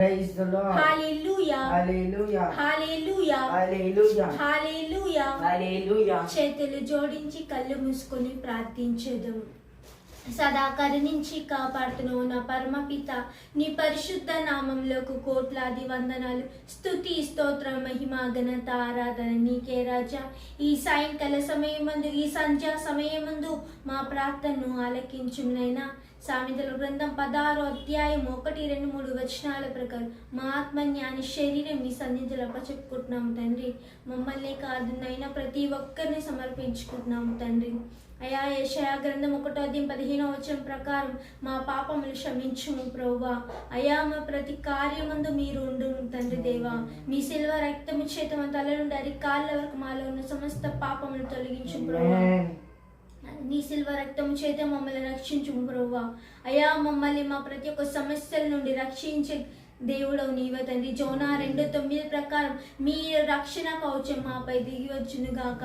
Praise the Lord. Hallelujah. Hallelujah. Hallelujah. Hallelujah. Hallelujah. Hallelujah. చేతులు జోడించి కళ్ళు మూసుకొని ప్రార్థించేదము. సదా కరుణించి కాపాడుతున్నావు నా పరమపిత, నీ పరిశుద్ధ నామంలోకి కోట్లాది వందనాలు, స్తుతి, స్తోత్రం, మహిమ, ఘనత, ఆరాధన నీకే రాజా. ఈ సాయంకాల సమయమందు, ఈ సంధ్యా సమయమందు మా ప్రార్థనను ఆలకించునైనా. సామెతల గ్రంథం 16వ అధ్యాయం 1, 2, 3 వచనాల ప్రకారం మా ఆత్మజ్ఞాని శరీరం మీ సన్నిధిలో చెప్పుకుంటున్నాము తండ్రి. మమ్మల్ని కాదు నైనా ప్రతి ఒక్కరిని సమర్పించుకుంటున్నాము తండ్రి. అయా యెషయా గ్రంథం 1వ అధ్యాయం 15వ వచనం ప్రకారం మా పాపములు క్షమించుము ప్రభువా. అయా మా ప్రతి కార్యమందు మీరు ఉండును తండ్రి దేవా. మీ సిల్వ రక్తము చేత మా తల నుండి అరికాళ్ళ వరకు మాలో ఉన్న సమస్త పాపములు తొలగించు ప్రభువా. నీ సిల్వ రక్తము చేత మమ్మల్ని రక్షించుము ప్రభువా. అయా మమ్మల్ని మా ప్రతి ఒక్క సమస్యల నుండి రక్షించే దేవుడవు నీవే తండ్రి. జోనా 2:9 ప్రకారం మీ రక్షణ కవచం మాపై దిగి వచ్చును గాక.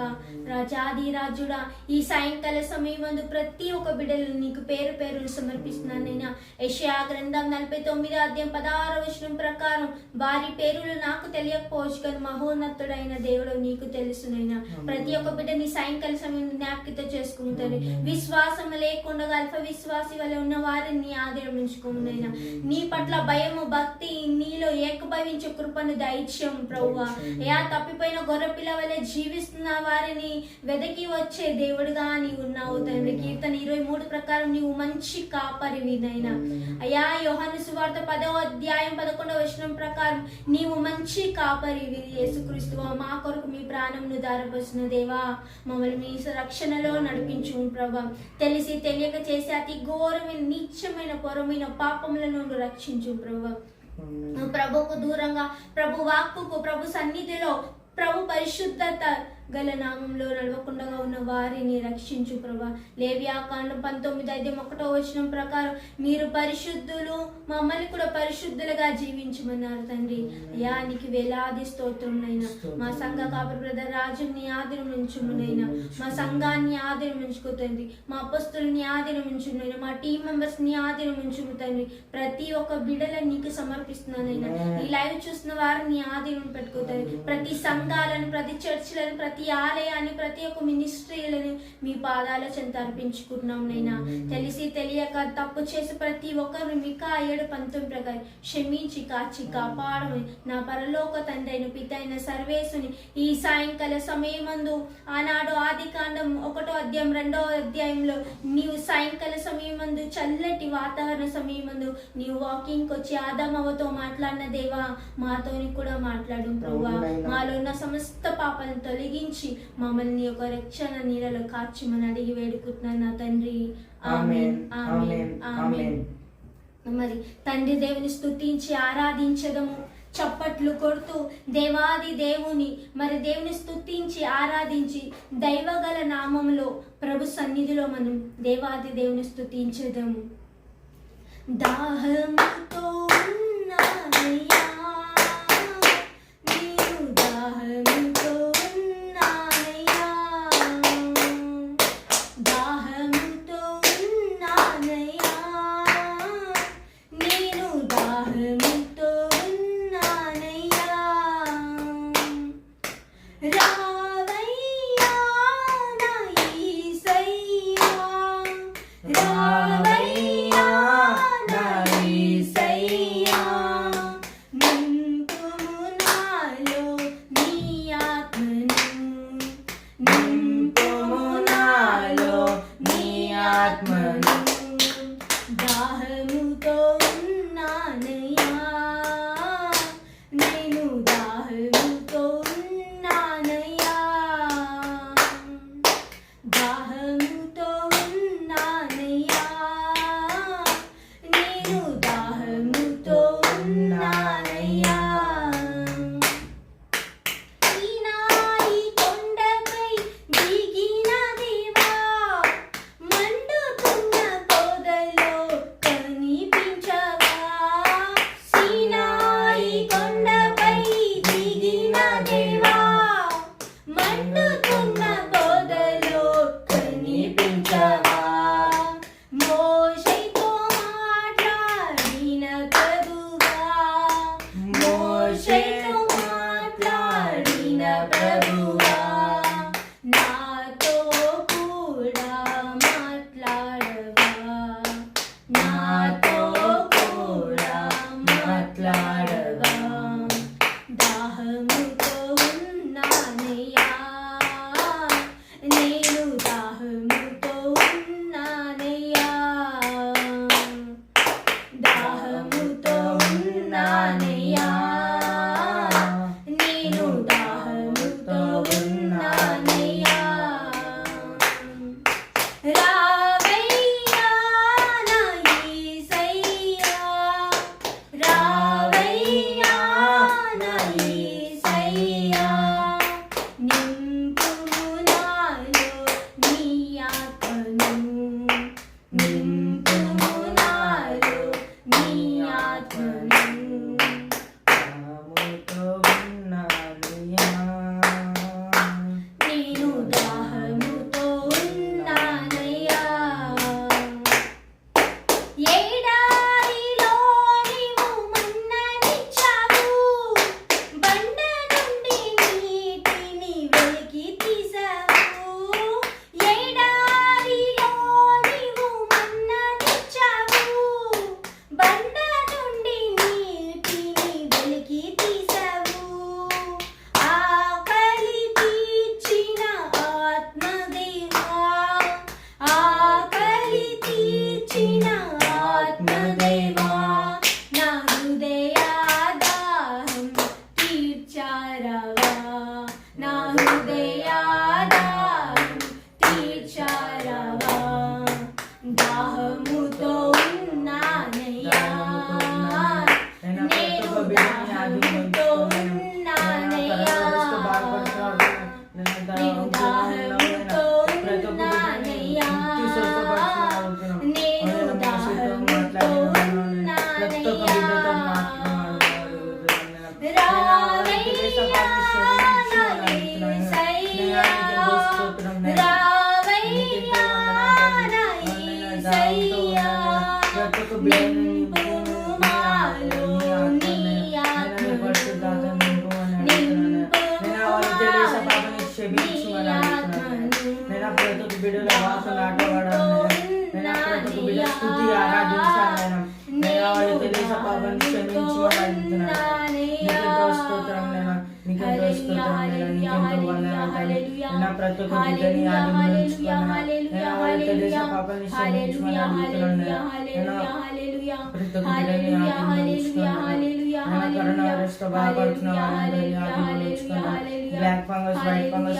రాజాది రాజుడా, ఈ సాయంకాల సమయమందు ప్రతి ఒక్క బిడ్డలు నీకు పేరు పేరును సమర్పిస్తున్నానైనా. యెషయా గ్రంథం 49వ అధ్యాయం 16వ వచనం ప్రకారం వారి పేరులు నాకు తెలియకపోవచ్చు కానీ మహోన్నతుడైన దేవుడు నీకు తెలుసునైనా. ప్రతి ఒక్క బిడ్డ నీ సాయంకాల సమయం జ్ఞాపిక చేసుకుంటారు. విశ్వాసం లేకుండా అల్ప విశ్వాసి వల్ల ఉన్న వారిని నీ ఆధారం ఉంచుకోనైనా. నీ పట్ల భయము, భక్తి, నీలో ఏకభవించే కృపను దయచేయం ప్రభువా. యా తప్పిపోయిన గొర్రెపిల్ల వలె జీవిస్తున్న వారిని వెదకి వచ్చే దేవుడుగా నీవు ఉన్నావు తండ్రి. కీర్తన 23 ప్రకారం నీవు మంచి కాపరివినైనా. అయా యోహాను సువార్త 10వ అధ్యాయం 11వ వచనం ప్రకారం నీవు మంచి కాపరివి యేసుక్రీస్తువా. మా కొరకు మీ ప్రాణంను ధారపోసిన దేవా, మమ్మల్ని మీ రక్షణలో నడిపించు ప్రభా. తెలిసి తెలియక చేసే అతి ఘోరమైన నీచమైన పొరమైన పాపముల నుండి రక్షించు ప్రభా. ప్రభుకు దూరంగా, ప్రభు వాక్కుకు, ప్రభు సన్నిధిలో, ప్రభు పరిశుద్ధత గల నామంలో నడవకుండా ఉన్న వారిని రక్షించు ప్రభా. లేవియాకాండం 19:1వ వచనం ప్రకారం మీరు పరిశుద్ధులు, మమ్మల్ని కూడా పరిశుద్ధులుగా జీవించమన్నారు తండ్రి. అయ్యా నీకు వేలాది స్తోత్రంనైనా. మా సంఘ కాపరి బ్రదర్ రాజుని ఆదిరమించుమునైనా. మా సంఘాన్ని ఆదిరమించుకుతండి. మా అపస్తుల్ని ఆదిరమించునైనా. మా టీం మెంబర్స్ ని ఆదిరమించుము తండ్రి. ప్రతి ఒక్క బిడ్డలను నీకు సమర్పిస్తున్నానైనా. ఈ లైవ్ చూసిన వారిని ఆదిరం పెట్టుకోతండి. ప్రతి సంఘాలను, ప్రతి చర్చిలను, ప్రతి ఆలయాన్ని, ప్రతి ఒక్క మినిస్ట్రీలను మీ పాదాల చెంత అర్పించుకుంటున్నాం నైనా. తెలిసి తెలియక తప్పు చేసి ప్రతి ఒక్కరు మికా 7:19 ప్రకారం క్షమించి కాచి కాపాడమని నా పరలోక తండ్రి అయిన పిత అయిన సర్వేసుని ఈ సాయంకాల సమయమందు ఆనాడు ఆదికాండం 1వ అధ్యాయం 2వ అధ్యాయంలో నీవు సాయంకాల సమయమందు చల్లటి వాతావరణ సమయమందు నీవు వాకింగ్ వచ్చి ఆదామవతో మాట్లాడిన దేవా, మాతోని కూడా మాట్లాడు ప్రభువా. మాలో ఉన్న సమస్త పాపాలను తొలగించి మమ్మల్ని ఒక రక్షణ నీడలో కాచుమని అడిగి వేడుకుంటున్నాను నా తండ్రి. ఆమేన్, ఆమేన్, ఆమేన్. మరి తండ్రి దేవుని స్తుతించి ఆరాధించదము. చప్పట్లు కొడుతూ దేవాది దేవుని దేవుని స్తుతించి ఆరాధించి దైవగల నామములో ప్రభు సన్నిధిలో మనం దేవాది దేవుని స్తుతించదము. దాహముతో ఉన్నానయ్యా, నీవు దాహముతో ఉన్నానయ్యా, దాహముతో ఉన్నానయ్యా, నేను దాహముతో ఉన్నానయ్యా. రావయ్యా నా యేసయ్యా, రావయ్యా నా యేసయ్యా, మాట్లాడవా దాహముతో ఉన్నానయ్యా నేను దాహముతో ఉన్నానయ్యా దాహముతో ఉన్నానయ్యా నేను దాహముతో ఉన్నానయ్యా రావయ్యా నా యేసయ్యా రావయ్యా నా యేసయ్యా నింపుము నాలో నీ ఆత్మను నింపుము నాలో నీ ఆత్మను దాహముతో ఉన్నానయ్యా నేను దాహముతో ఉన్నానయ్యా ఏడారిలో నీవు మన్ననిచ్చావు బండ నుండి నీటిని వెలికి తీసావు ఏడారిలో నీవు మన్ననిచ్చావు బండ నుండి నీటిని వెలికి తీసావు ఆకలి తీర్చిన ఆత్మదేవా ఆకలి తీర్చిన ఆత్మదేవా నా హృదయాదాహం తీర్చారవా నా హృదయాదాహం తీర్చారవా దాహముతో ఉన్నానయ్యా నేను దాహముతో ఉన్నానయ్యా నేను దాహముతో ఉన్నానయ్యా నేను దాహముతో ఉన్నానయ్యా రావయ్యా నా యేసయ్యా రావయ్యా నా యేసయ్యా నింపుము మాలో నీ ఆత్మను black fungus white fungus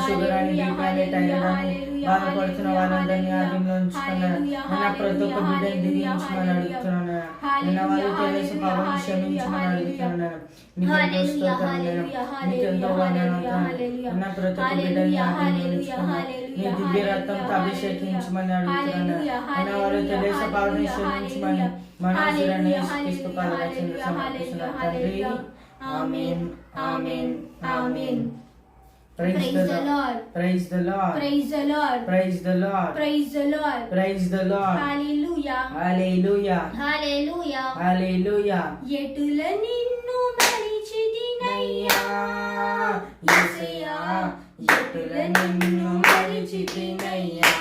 sugar అని బీపీ అని టైరాయిడ్ అని బాధపడుతున్న వాళ్ళందరినీ ఆధీనంలో ఉంచుకున్నాను నేను ప్రతి ఒక్క బిడ్డని దిగించమని అడుగుతున్నాను నేను వాళ్ళు తెలిసి పాపని క్షమించమని అడుగుతున్నాను నీకెంతో వందనాలు ప్రతి ఒక్క బిడ్డని ఆధీనంలో ఉంచుకున్నాను నీ దివ్య రక్తంతో అభిషేకించమని అడుగుతున్నాను నేను వాళ్ళు తెలిసి పాపని క్షమించమని మనసులను యేసుక్రీస్తు పాదరక్షణ సమర్పిస్తున్న తండ్రి ఆమేన్ ఆమేన్ ఆమేన్. Praise the Lord. Praise the Lord. Praise the Lord. Praise the Lord. Praise the Lord. Praise the Lord. Hallelujah. Hallelujah. Hallelujah. Hallelujah. ఎటుల నిన్ను మరిచితినయ్యా యేసయ్యా ఎటుల నిన్ను మరిచితినయ్యా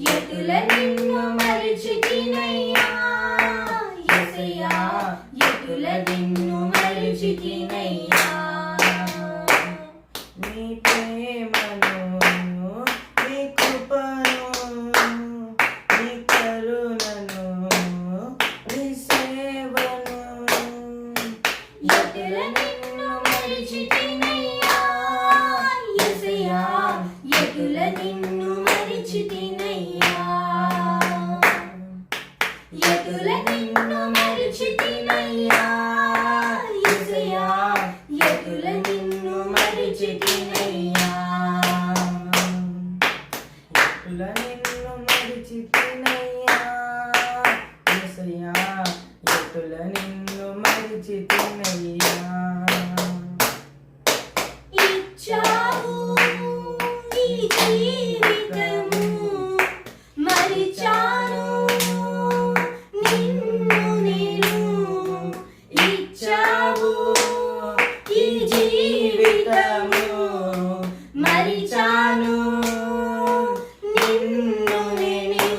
ఎటుల నిన్ను మరిచితినయ్యా యేసయ్యా ఎటుల నిన్ను మరిచితినయ్యా నీ ప్రేమను నీ కృపను నీ కరుణను నీ సేవను ఎటుల నిన్ను మరిచితినయ్యా యేసయ్యా ఎటుల నిన్ను మరిచితినయ్యా ఎటుల నిన్ను మరిచితినయ్యా యేసయ్యా ఎటుల నిన్ను మరిచితినయ్యా ఎటుల నిన్ను మరిచితినయ్యా యేసయ్యా ఎటుల నిన్ను మరిచితినయ్యా ఇచ్చావు ఈ జీవితము మరిచాను నిన్ను నేను ఇచ్చావు ఈ జీవితము మరిచాను నిన్ను నేను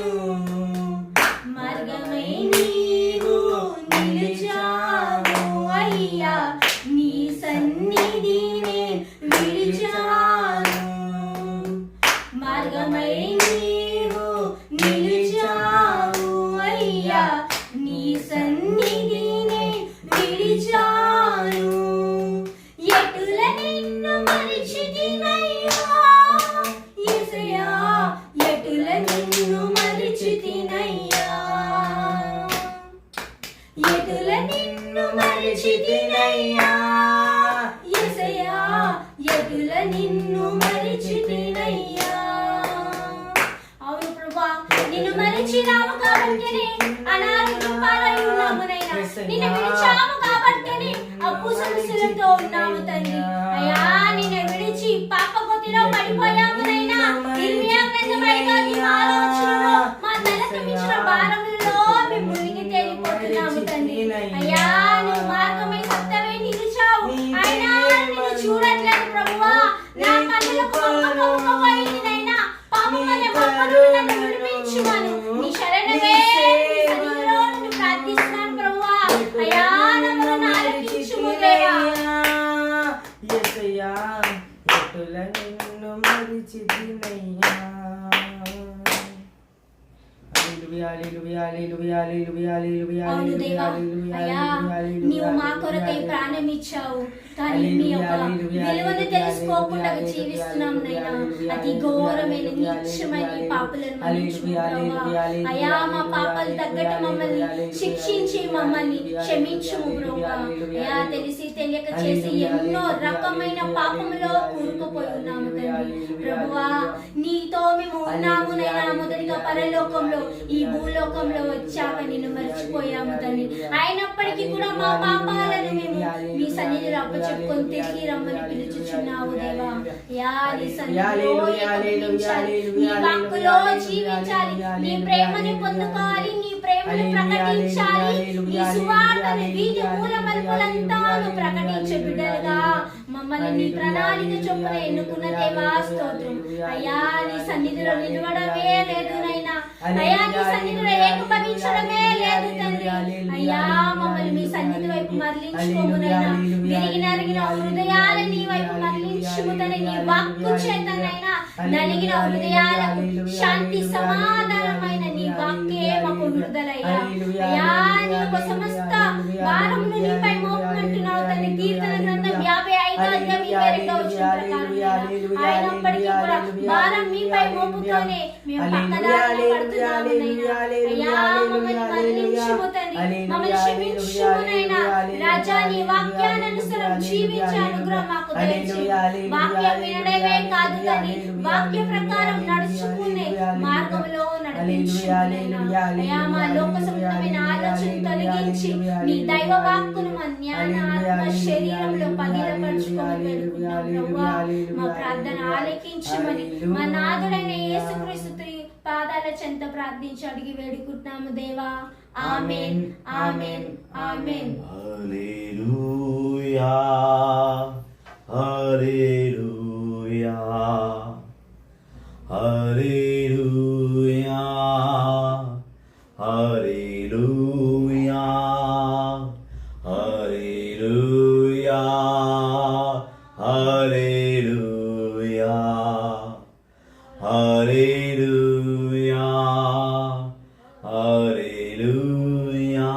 మరిచితినయ్యా యేసయ్యా ఎటుల నిన్ను మరిచితినయ్యా. అవును ప్రభువా, నిన్ను మరిచినాము కాబట్టినే అనారోగ్యం పాలై ఉన్నామునైనా, నిన్ను విడిచాము కాబట్టినే అప్పు సమస్యలతో ఉన్నాము తండ్రి. అయ్యా నిన్ను విడిచి పాపగతిలో పడిపోయామునైనా, ఇర్మియా గ్రంథం 5వ ఆలోచనలో మా తలకి మించిన భారములలో మేము మునిగి తేలిపోతున్నాము తండ్రి. అయ్యా నువ్వు మార్గమై సత్యమై నిలిచావు, అయినా నిన్ను చూడట్లేదు ప్రభువా. నా కన్నులకు కప్పకపోయిందినైనా, పాపం వల్ల మా కన్నులు నన్ను విడిపించుమను. నీ శరణమే సన్నిధిలో నిన్ను ప్రార్థిస్తున్నాను ప్రభువా. అయ్యా నా మొరను ఆలకించుము దేవా. యేసయ్యా ఎటుల నిన్ను మరిచితినయ్యా. అవును దేవా, అయ్యా నీవు మా కొరకై ప్రాణం ఇచ్చావు, కానీ నీ యొక్క విలువను తెలుసుకోకుండా జీవిస్తున్నాం నైనా. అతి ఘోరమైన నీచమైన పాపులను మన్నించుము ప్రభువా. అయ్యా మా పాపాలు తగ్గట్టు మమ్మల్ని శిక్షించి మమ్మల్ని క్షమించుము ప్రభువా. అయ్యా తెలిసి తెలియక చేసి ఎన్నో రకమైన పాపములో కూరుకుపోయి ఉన్నాము తండ్రి. ప్రభువా నీతో మేము ఉన్నాము నైనా, మొదటిగా పరలోకంలో ఈ భూలోకంలో వచ్చాక నిన్ను మర్చిపోయాము తండ్రి. అయినప్పటికీ కూడా మా పాపాలను మేము మీ సన్నిధిలో అప్పచెప్పుకొని తిరిగి రమ్మని పిలుచుచున్నావు దేవా. యా నీ సన్నిధిలో ఏకీభవించాలి, నీ వాక్కులో జీవించాలి, నీ ప్రేమని పొందుకోవాలి, నీ ప్రేమని ప్రకటించాలి, నీ సువార్తను వీధి మూల మలుపులంతాను ప్రకటించే బిడ్డలుగా మమ్మల్ని నీ ప్రణాళిక చొప్పున ఎన్నుకున్న దేవా స్తోత్రం. అయ్యా నీ సన్నిధిలో నిలవడమే లేదు నైనా, అయ్యా నీ సన్నిధిలో ఏకీభవించడమే లేదు తండ్రి. అయ్యా మమ్మల్ని మీ సన్నిధి వైపు మరలించుకోమునైనా, విరిగి నరిగిన హృదయాలను నీ వైపు మరలించుము తండ్రి. నీ వాక్కు చేతనైనా నలిగిన హృదయాలకు శాంతి సమాధానమైన నీ వాక్కే మాకు విడుదలయ్యా. అయ్యా నీ యొక్క సమస్త భారమును నీపై మోపమంటున్నావు తండ్రి. కీర్తన గ్రంథం 55వ అధ్యాయం 22వ వచనం ప్రకారం అయినప్పటికీ కూడా భారం మీపై మోపుతోనే మేము పక్కదారిన పడుతున్నాము నైనా. అయ్యా మమ్మల్ని మరలించుము తండ్రి, మమ్మల్ని క్షమించుము నైనా. రాజా నీ వాక్యానుసారం జీవించే అనుగ్రహం మాకు దయచేయి. వాక్యం వినడమే కాదు తండ్రి, వాక్య ప్రకారం నడుచుకునే మార్గంలో నడిపించుము నైనా. అయ్యా మా లోక సంబంధమైన ఆలోచన తొలగించి నీ దైవ వాక్కును మా జ్ఞాన ఆత్మ శరీరంలో పగిలపరచుకొని వేడుకుంటున్నాం ప్రభువా. మా ప్రార్థన ఆలకించమని మా నాథుడైన యేసుక్రీస్తు పాదాల చెంత ప్రార్థించి అడిగి వేడుకుంటున్నాము దేవా. ఆమేన్ ఆమేన్ ఆమేన్. హల్లెలూయా hallelujah hallelujah hallelujah hallelujah hallelujah hallelujah hallelujah.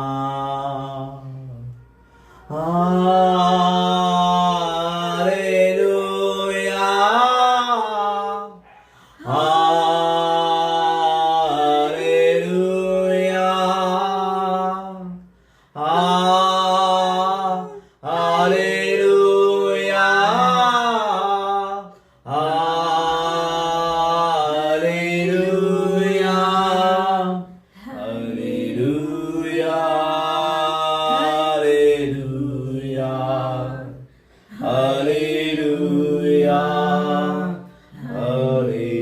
Hallelujah hallelujah hallelujah hallelujah hallelujah hallelujah hallelujah hallelujah.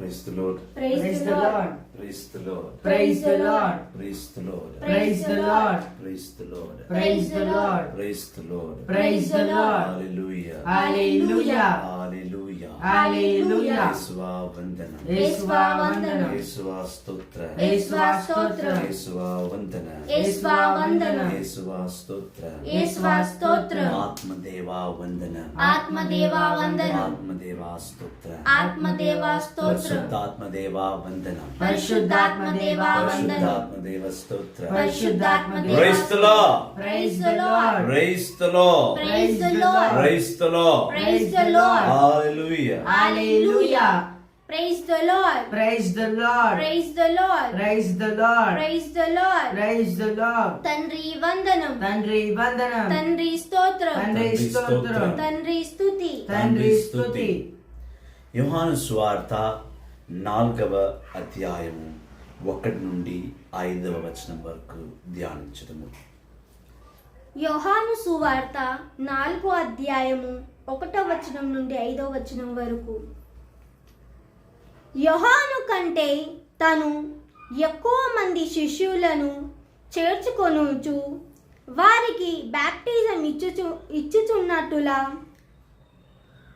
Praise the Lord. Praise the Lord. Praise the Lord. Praise the Lord. Praise the Lord. Praise the Lord. Praise the Lord. Praise the Lord. Praise the Lord. Praise the Lord. Hallelujah. Hallelujah. Hallelujah. హల్లెలూయా. యేసువా వందనం, యేసువా వందనం, యేసువా స్తోత్ర, యేసువా స్తోత్రం, యేసువా వందనం, యేసువా వందనం, యేసువా స్తోత్ర, యేసువా స్తోత్రం, ఆత్మదేవా వందనం, ఆత్మదేవా వందనం, ఆత్మదేవా స్తోత్ర, ఆత్మదేవా స్తోత్రం, పరిశుద్ధాత్మదేవా వందనం, పరిశుద్ధాత్మదేవా వందనం, పరిశుద్ధాత్మదేవ స్తోత్ర. పరిశుద్ధాత్మదేవా Praise the Lord. Praise the Lord. Praise the Lord. Praise the Lord. Praise the Lord. Praise the Lord. Hallelujah. Hallelujah. Praise the Lord. Praise the lord. Praise the Lord. Praise the lord. Praise the Lord. Praise the lord. తండ్రి వందనం, తండ్రి వందనం. తండ్రి స్తోత్రం, తండ్రి స్తోత్రం. తండ్రి స్తుతి. తండ్రి స్తుతి. యోహాను సువార్త 4వ అధ్యాయము 1 నుండి 5వ వచనం వరకు ధ్యానించదము. యోహాను సువార్త 4వ అధ్యాయము 1వ వచనం నుండి 5వ వచనం వరకు. యోహాను కంటే తను ఎక్కువ మంది శిష్యులను చేర్చుకొనుచు వారికి బాప్టిజం ఇచ్చుచున్నట్టులా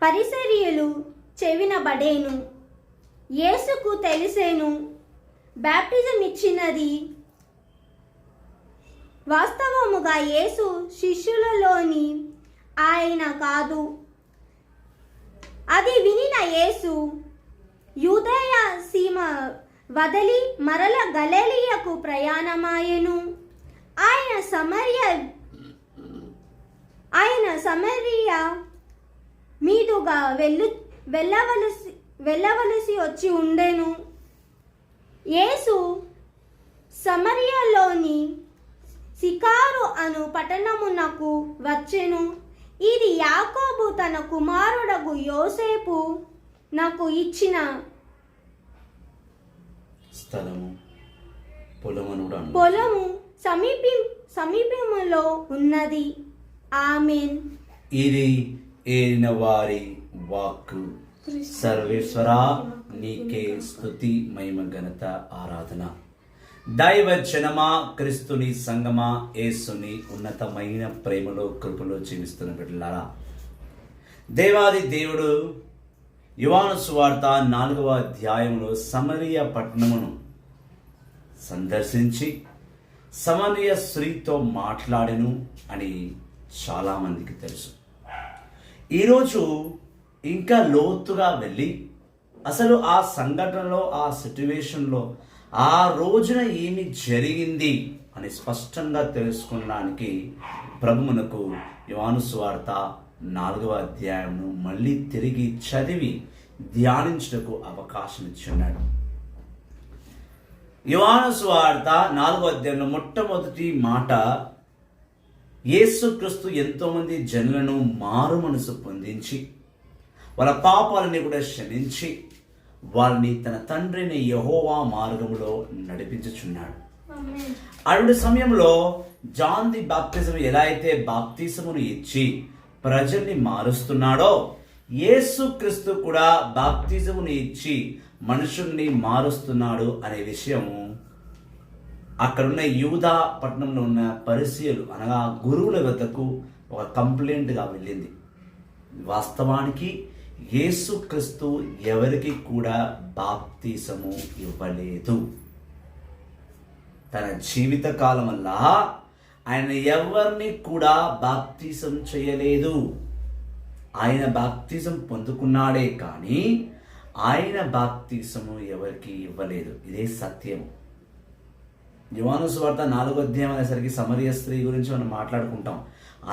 పరిసర్యులు చెవినబడేను. యేసుకు తెలిసేను బాప్టిజం ఇచ్చినది వాస్తవముగా యేసు శిష్యులలోని ఆయన కాదు. అది వినిన యేసు యూదయ సీమ వదిలి మరల గలిలయకు ప్రయాణమాయెను. ఆయన సమరయ మీదుగా వెళ్ళవలసి వచ్చి ఉండెను. యేసు సమరియలోని సికారు అను పట్టణమునకు వచ్చెను. ఇది యాకోబు తన కుమారుడగు యోసేపు నాకు ఇచ్చిన స్థలము, పొలము సమీపములో ఉన్నది. ఆమేన్. ఇది ఏలిన వారి వాక్కు. సర్వేశ్వరా నీకే స్తుతి, మహిమ, ఘనత, ఆరాధన. దైవజనమా, క్రీస్తుని సంగమా, యేసుని ఉన్నతమైన ప్రేమలో కృపలో జీవిస్తున్న బిడ్డలారా, దేవాది దేవుడు యోహాను సువార్త 4వ అధ్యాయంలో సమరయ పట్టణమును సందర్శించి సమరయ స్త్రీతో మాట్లాడెను అని చాలామందికి తెలుసు. ఈరోజు ఇంకా లోతుగా వెళ్ళి అసలు ఆ సంఘటనలో, ఆ సిట్యువేషన్లో ఆ రోజున ఏమి జరిగింది అని స్పష్టంగా తెలుసుకోవడానికి ప్రభువునకు యోహాను సువార్త 4వ అధ్యాయంను మళ్ళీ తిరిగి చదివి ధ్యానించుటకు అవకాశం ఇచ్చున్నాడు. యోహాను సువార్త 4వ అధ్యాయంలో మొట్టమొదటి మాట, యేసుక్రీస్తు ఎంతో మంది జనులను మారు మనసు పొందించి వాళ్ళ పాపాలని కూడా క్షమించి వారిని తన తండ్రిని యెహోవా మార్గములో నడిపించుచున్నాడు. అటువంటి సమయంలో జాన్ ది బాప్టిజం ఎలా అయితే బాప్తిసమును ఇచ్చి ప్రజల్ని మారుస్తున్నాడో, యేసుక్రీస్తు కూడా బాప్తిజమును ఇచ్చి మనుషుల్ని మారుస్తున్నాడు అనే విషయం అక్కడున్న యూదా పట్టణంలో ఉన్న పరిసయ్యులు అనగా గురువుల వద్దకు ఒక కంప్లైంట్గా వెళ్ళింది. వాస్తవానికి యేసుక్రీస్తు ఎవరికి కూడా బాప్తిసము ఇవ్వలేదు. తన జీవిత కాలమల్లా ఆయన ఎవరిని కూడా బాప్తిసం చేయలేదు. ఆయన బాప్తిజం పొందుకున్నాడే కానీ ఆయన బాప్తిసము ఎవరికి ఇవ్వలేదు. ఇదే సత్యము. యోహాను సువార్త 4వ అధ్యాయం అనేసరికి సమరయ స్త్రీ గురించి మనం మాట్లాడుకుంటాం.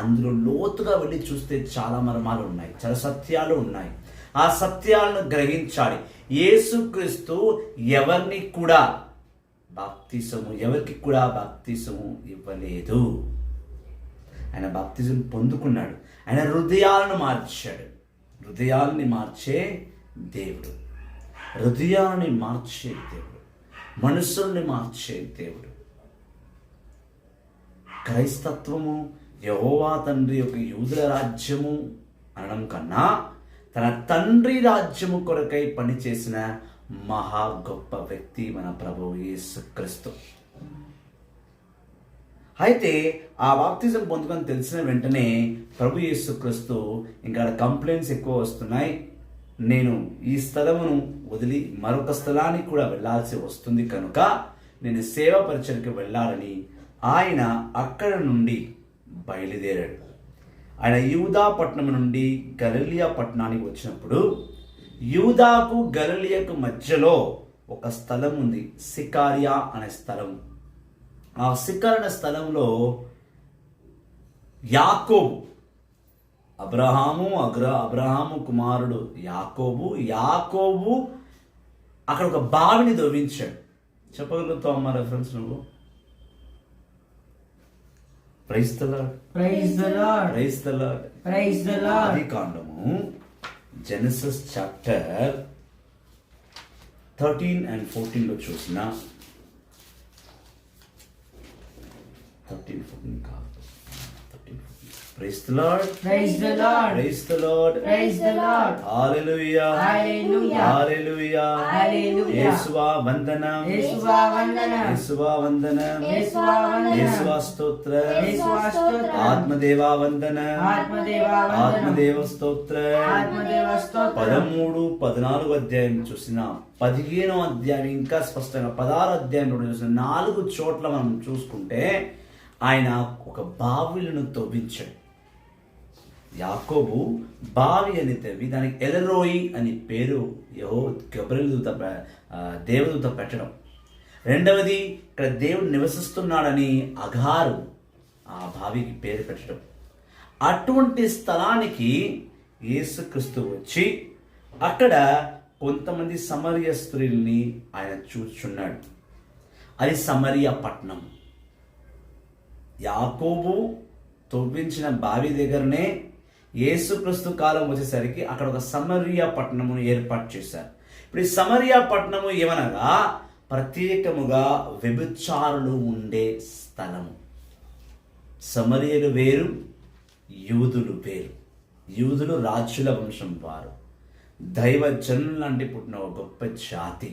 అందులో లోతుగా వెళ్ళి చూస్తే చాలా మర్మాలు ఉన్నాయి, చాలా సత్యాలు ఉన్నాయి. ఆ సత్యాలను గ్రహించాలి. యేసుక్రీస్తు ఎవరికి కూడా బాప్తిసము ఇవ్వలేదు. ఆయన బాప్తిజం పొందుకున్నాడు. ఆయన హృదయాలను మార్చాడు. హృదయాల్ని మార్చే దేవుడు, హృదయాన్ని మార్చే దేవుడు, మనసుల్ని మార్చే దేవుడు. క్రైస్తత్వము యెహోవా తండ్రి యొక్క యూదుల రాజ్యము అనడం కన్నా తన తండ్రి రాజ్యము కొరకై పనిచేసిన మహా గొప్ప వ్యక్తి మన ప్రభువు యేసుక్రీస్తు. అయితే ఆ బాప్తిజం పొందుకొని తెలిసిన వెంటనే ప్రభు యేసుక్రీస్తు ఇంకా కంప్లైంట్స్ ఎక్కువ వస్తున్నాయి. నేను ఈ స్థలమును వదిలి మరొక స్థలానికి కూడా వెళ్ళాల్సి వస్తుంది కనుక నేను సేవ పరిచయకు వెళ్ళాలని ఆయన అక్కడ నుండి బయలుదేరాడు. ఆయన యూదా పట్టణం నుండి గలిలయ పట్టణానికి వచ్చినప్పుడు యూదాకు గలిలయకు మధ్యలో ఒక స్థలం ఉంది, సికారియా అనే స్థలం. ఆ సికార్ అనే స్థలంలో యాకోబు, అబ్రహాము కుమారుడు యాకోబు అక్కడ ఒక బావిని దొవ్వించాడు. చెప్పగలుగుతావు అమ్మా రెఫరెన్స్ నువ్వు? Praise the lord. Praise the lord. Praise the lord. Praise the Lord. ఆదికాండము జెనసిస్ చాప్టర్ 13 and 14 లో చూసిన 13-14 కాదు. Praise the Lord. Praise the Lord. Praise the Lord. Praise the Lord. Hallelujah. Hallelujah. Hallelujah. Hallelujah. యేసువా వందనం. యేసువా వందనం. యేసువా వందనం. యేసువా వందనం. యేసువా స్తోత్రం. యేసువా స్తోత్రం. ఆత్మదేవా వందనం. ఆత్మదేవా వందనం. ఆత్మదేవ స్తోత్రం. ఆత్మదేవ స్తోత్రం. 13-14 అధ్యాయం చూసిన 15వ అధ్యాయం ఇంకా స్పష్టంగా 16 అధ్యాయంలో చూసిన 4 చోట్ల మనం చూసుకుంటే ఆయన ఒక బావిలను తవ్వించాడు. యాకోబు బావి అని తవ్వి దానికి ఎలరోయి అని పేరు దేవదూత పెట్టడం. రెండవది ఇక్కడ దేవుడు నివసిస్తున్నాడని అగారు ఆ బావికి పేరు పెట్టడం. అటువంటి స్థలానికి యేసుక్రీస్తు వచ్చి అక్కడ కొంతమంది సమరయ స్త్రీల్ని ఆయన చూచున్నాడు. అది సమరియా పట్టణం. యాకోబు తవ్వించిన బావి దగ్గరనే యేసుక్రీస్తు కాలం వచ్చేసరికి అక్కడ ఒక సమరియా పట్టణమును ఏర్పాటు చేశారు. ఇప్పుడు ఈ సమరియా పట్టణము ఏమనగా ప్రత్యేకముగా వ్యభిచారులు ఉండే స్థలము. సమరియలు వేరు, యూదులు వేరు. యూదులు రాజుల వంశం వారు, దైవ జనులు లాంటి పుట్టిన ఒక గొప్ప జాతి,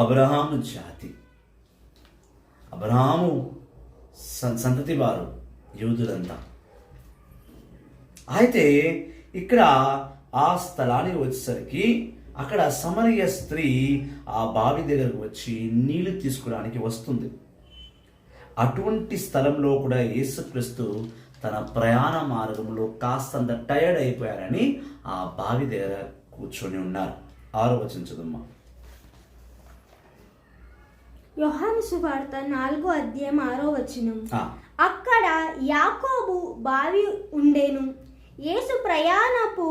అబ్రహాము జాతి. అబ్రహాము సంతతి వారు యూదులంతా. అయితే ఇక్కడ ఆ స్థలానికి వచ్చేసరికి అక్కడ సమరయ స్త్రీ ఆ బావి దగ్గరకు వచ్చి నీళ్లు తీసుకోవడానికి వస్తుంది. అటువంటి స్థలంలో కూడా యేసుక్రీస్తు తన ప్రయాణ మార్గంలో కాస్తంత టైర్డ్ అయిపోయారని ఆ బావి దగ్గర కూర్చొని ఉన్నారు. 6వ వచనం చదువుమా. యోహాను సువార్త 4వ అధ్యాయం 6వ వచనం. అక్కడ యాకోబు బావి ఉండెను. యేసు ప్రయాణపు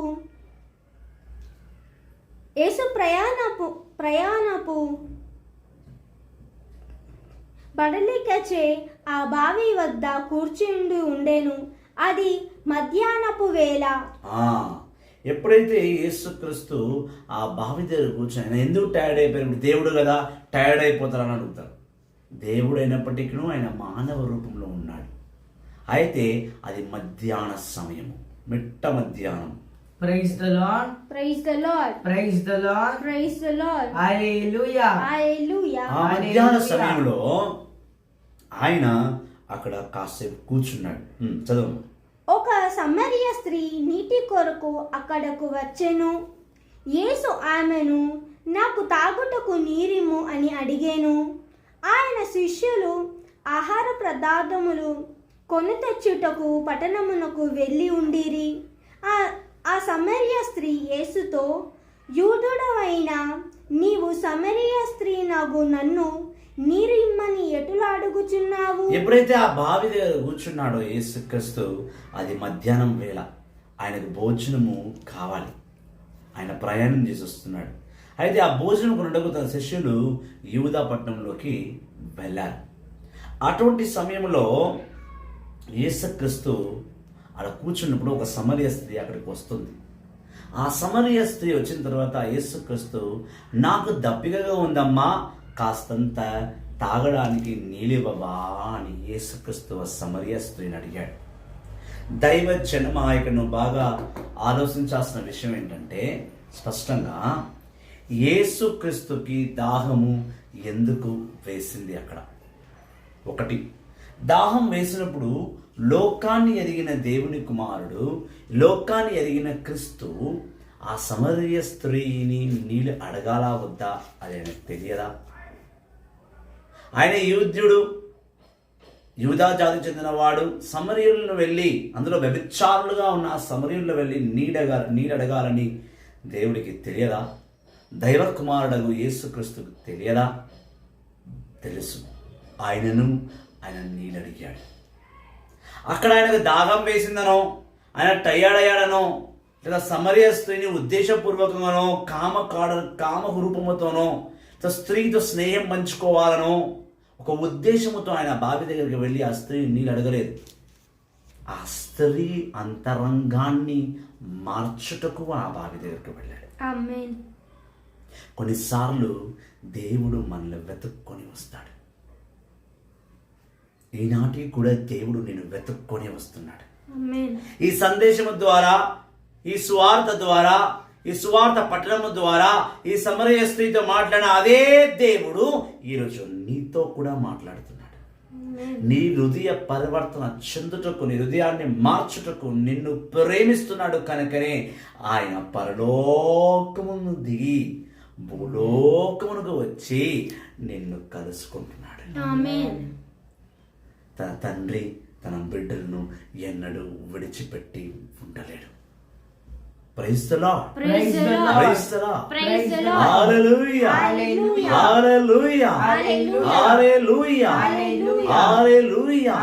బడలికచే ఆ బావి వద్ద కూర్చుండి ఉండెను. అది మధ్యాహ్నపు వేళ. ఎప్పుడైతే యేసుక్రీస్తు ఆ బావి దగ్గర కూర్చొని ఎందుకు టైర్డ్ అయిపోయారు? దేవుడు కదా, టైర్డ్ అయిపోతారని అడుగుతారు. దేవుడు అయినప్పటికీ ఆయన మానవ రూపంలో ఉన్నాడు. అయితే అది మధ్యాహ్న సమయము, మిట్ట మధ్యాహ్నం. Praise the Lord. Praise the Lord. Praise the Lord. Praise the Lord. Hallelujah. Hallelujah. ఆ మధ్యాహ్న సమయంలో ఆయన అక్కడ కాసేపు కూర్చున్నాడు. చదువు. ఒక సమరయ స్త్రీ నీటి కొరకు అక్కడకు వచ్చెను. యేసు ఆమెను, నాకు తాగుటకు నీరిమ్ము అని అడిగాను. ఆయన శిష్యులు ఆహార పదార్థములు కొని తెచ్చుటకు పట్టణమునకు వెళ్ళి ఉండిరి. ఆ సమరయ స్త్రీ యేసుతో, యూదుడవైన నీవు సమరయ స్త్రీ నగు నన్ను నీరు ఇమ్మని ఎటులా అడుగుచున్నావు? ఎప్పుడైతే ఆ బావి దగ్గర కూర్చున్నాడో యేసుక్రీస్తు, అది మధ్యాహ్నం వేళ. ఆయనకు భోజనము కావాలి. ఆయన ప్రయాణం చేసి వస్తున్నాడు. అయితే ఆ భోజనం కొనుటకు తన శిష్యులు యూదా పట్టణంలోకి వెళ్ళారు. అటువంటి సమయంలో యేసుక్రీస్తు అక్కడ కూర్చున్నప్పుడు ఒక సమరయ స్త్రీ అక్కడికి వస్తుంది. ఆ సమరయ స్త్రీ వచ్చిన తర్వాత యేసుక్రీస్తు, నాకు దప్పికగా ఉందమ్మా, కాస్తంత తాగడానికి నీళ్ళివ్వవా అని యేసుక్రీస్తు సమరయ స్త్రీని అడిగాడు. దైవ జనమా ఇక్కడ నువ్వు బాగా ఆలోచించాల్సిన విషయం ఏంటంటే, స్పష్టంగా యేసుక్రీస్తుకి దాహము ఎందుకు వేసింది అక్కడ? ఒకటి, దాహం వేసినప్పుడు లోకాన్ని ఎరిగిన దేవుని కుమారుడు, లోకాన్ని ఎరిగిన క్రీస్తు ఆ సమరయ స్త్రీని నీళ్ళు అడగాలా వద్దా అది ఆయనకు తెలియదా? ఆయన యూద్యుడు, యూదా జాతికి చెందినవాడు. సమరయులను వెళ్ళి, అందులో వ్యభిచారులుగా ఉన్న ఆ సమరయులను వెళ్ళి నీడడగాలని దేవుడికి తెలియదా? దైవ కుమారుడు యేసుక్రీస్తుకు తెలియదా? తెలుసు. ఆయన నీళ్ళడిగాడు. అక్కడ ఆయనకు దాహం వేసిందనో, ఆయన టయర్డ్ అయ్యాడనో, లేదా సమరయ స్త్రీని ఉద్దేశపూర్వకంగానో కామ రూపముతోనో స్త్రీతో స్నేహం పంచుకోవాలనో ఒక ఉద్దేశముతో ఆయన బావి దగ్గరికి వెళ్ళి ఆ స్త్రీని నీళ్ళు అడగలేదు. ఆ స్త్రీ అంతరంగాన్ని మార్చుటకు ఆ బావి దగ్గరికి వెళ్ళాడు. ఆమేన్. కొన్నిసార్లు దేవుడు మనల్ని వెతుక్కొని వస్తాడు. ఈనాటికి కూడా దేవుడు నేను వెతుక్కొని వస్తున్నాడు. ఆమేన్. ఈ సందేశము ద్వారా, ఈ సువార్త ద్వారా, ఈ సువార్త పట్టణము ద్వారా ఈ సమరయ స్త్రీతో మాట్లాడిన అదే దేవుడు ఈరోజు నీతో కూడా మాట్లాడుతున్నాడు. నీ హృదయ పరివర్తన చెందుటకు, నీ హృదయాన్ని మార్చుటకు నిన్ను ప్రేమిస్తున్నాడు. కనుకనే ఆయన పరలోకమును దిగి భూలోకమునకు వచ్చి నిన్ను కలుసుకుంటున్నాడు. ఆమేన్. తన తండ్రి తన బిడ్డలను ఎన్నడూ విడిచిపెట్టి ఉండలేడు. Praise the lord. Praise the lord. Praise the lord. Praise the lord. Hallelujah. Hallelujah. Hallelujah. Hallelujah. Hallelujah. Hallelujah.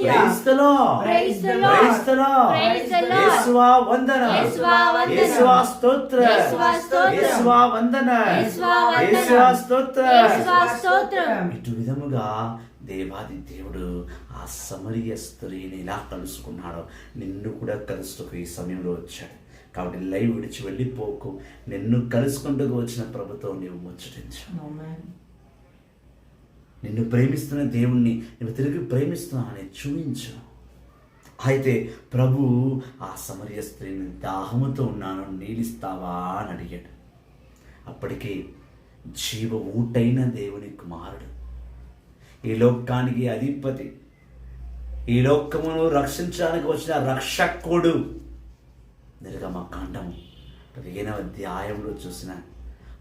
Praise the lord. Praise the lord. Praise the lord. Praise the lord. యేసువా వందన. యేసువా వందన. యేసువా స్తోత్ర. యేసువా స్తోత్రం. యేసువా వందన. యేసువా వందన. యేసువా స్తోత్ర. యేసువా స్తోత్రం. ఇటు విధముగా దేవాది దేవుడు ఆ సమరయ స్త్రీని ఎలా కలుసుకున్నాడో నిన్ను కూడా కలుసుకు ఈ సమయంలో వచ్చాడు. కాబట్టి లైవ్ విడిచి వెళ్ళిపోకు. నిన్ను కలుసుకుంటూ వచ్చిన ప్రభుతో నీవు ముచ్చటించు. నిన్ను ప్రేమిస్తున్న దేవుణ్ణి నువ్వు తిరిగి ప్రేమిస్తున్నావని చూపించు. అయితే ప్రభు ఆ సమరయ స్త్రీని దాహముతో ఉన్నాను, నీళ్ళిస్తావా అని అడిగాడు. అప్పటికే జీవ ఊటైన దేవుని కుమారుడు, ఈ లోకానికి అధిపతి, ఈ లోకమును రక్షించడానికి వచ్చిన రక్షకుడు, నిర్గమకాండము 15వ అధ్యాయంలో చూసిన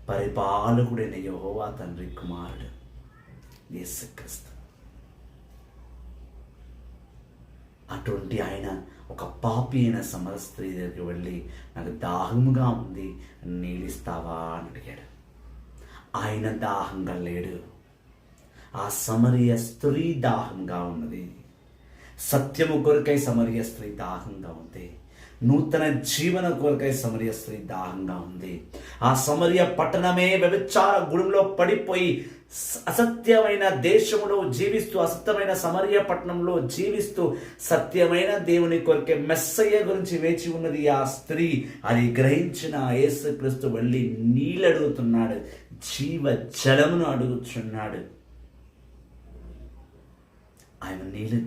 పరిపాలకుడైన యెహోవా తండ్రి కుమారుడు యేసుక్రీస్తు. అటువంటి ఆయన ఒక పాపి అయిన సమర స్త్రీ దగ్గరికి వెళ్ళి నాకు దాహముగా ఉంది, నీళ్ళిస్తావా అని అడిగాడు. ఆయన దాహంగా లేడు. ఆ సమరయ స్త్రీ దాహంగా ఉన్నది. సత్యము కొరకై సమరయ స్త్రీ దాహంగా ఉంది. నూతన జీవన కొరకై సమరయ స్త్రీ దాహంగా ఉంది. ఆ సమరయ పట్టణమే వ్యభిచార గుడిలో పడిపోయి అసత్యమైన దేశంలో జీవిస్తూ, అసత్యమైన సమరయ పట్టణంలో జీవిస్తూ సత్యమైన దేవుని కొరకే మెస్సయ్య గురించి వేచి ఉన్నది ఆ స్త్రీ. అది గ్రహించిన యేసుక్రీస్తు వెళ్ళి నీళ్ళు అడుగుతున్నాడు, జీవ జలమును అడుగుతున్నాడు. ఆయన నీళ్ళు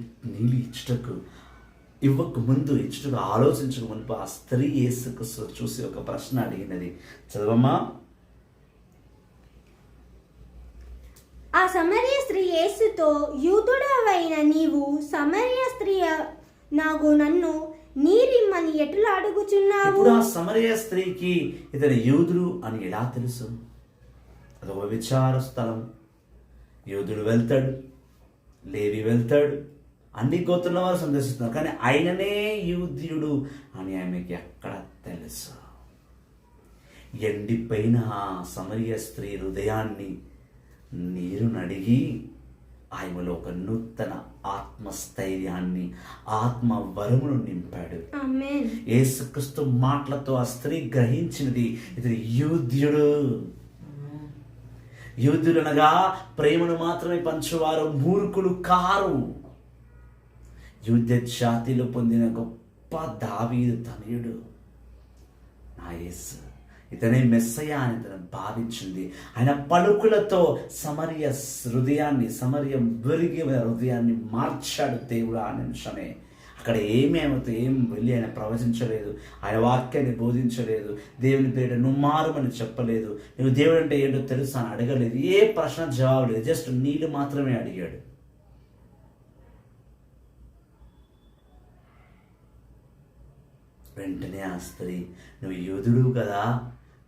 ఇవ్వక ముందు ఇచ్చుటకు ఆలోచించక ముందు ఆ స్త్రీ యేసుక్రీస్తు చూసి ఒక ప్రశ్న అడిగినది. చదవమ్మా. ఆ సమరయ స్త్రీ యేసుతో, యూదుడవైన నీవు సమరయ స్త్రీ నన్ను నీరిమ్మని ఎటులా అడుగుచున్నావు? ఇప్పుడు ఆ సమరయ స్త్రీకి ఇతను యూదుడు అని ఎలా తెలుసు? అదొక విచార స్థలం. యూదుడు వెళ్తాడు, లేవి వెళ్తాడు, అన్ని గోత్రుల వారు సందర్శిస్తున్నారు, కానీ ఆయననే యూద్యుడు అని ఆమెకి ఎక్కడ తెలుసు? ఎండిపోయిన ఆ సమరయ స్త్రీ హృదయాన్ని నీరు నడిగి ఆయనలో ఒక నూతన ఆత్మస్థైర్యాన్ని, ఆత్మ వరమును నింపాడు. ఆమేన్. యేసుక్రీస్తు మాటలతో ఆ స్త్రీ గ్రహించినది, ఇతడు యూద్యుడు. యూదులనగా ప్రేమను మాత్రమే పంచువారు, మూర్ఖులు కారు. యూద జాతిలో పొందిన గొప్ప దావీదు తనయుడు నా యేసు. ఇతనే మెస్సయ్య అని తను భావించింది. ఆయన పలుకులతో సమరయ హృదయాన్ని, సమరయ విరిగి హృదయాన్ని మార్చాడు దేవుడు ఆ నిమిషమే. అక్కడ ఏం వెళ్ళి ఆయన ప్రవచించలేదు, ఆయన వాక్యాన్ని బోధించలేదు, దేవుని పేరు నువ్వు మారమని చెప్పలేదు, నువ్వు దేవుడు అంటే ఏంటో తెలుసా అని అడగలేదు, ఏ ప్రశ్న జవాబు లేదు, జస్ట్ నీళ్ళు మాత్రమే అడిగాడు. వెంటనే ఆ స్త్రీ, నువ్వు యూదుడు కదా,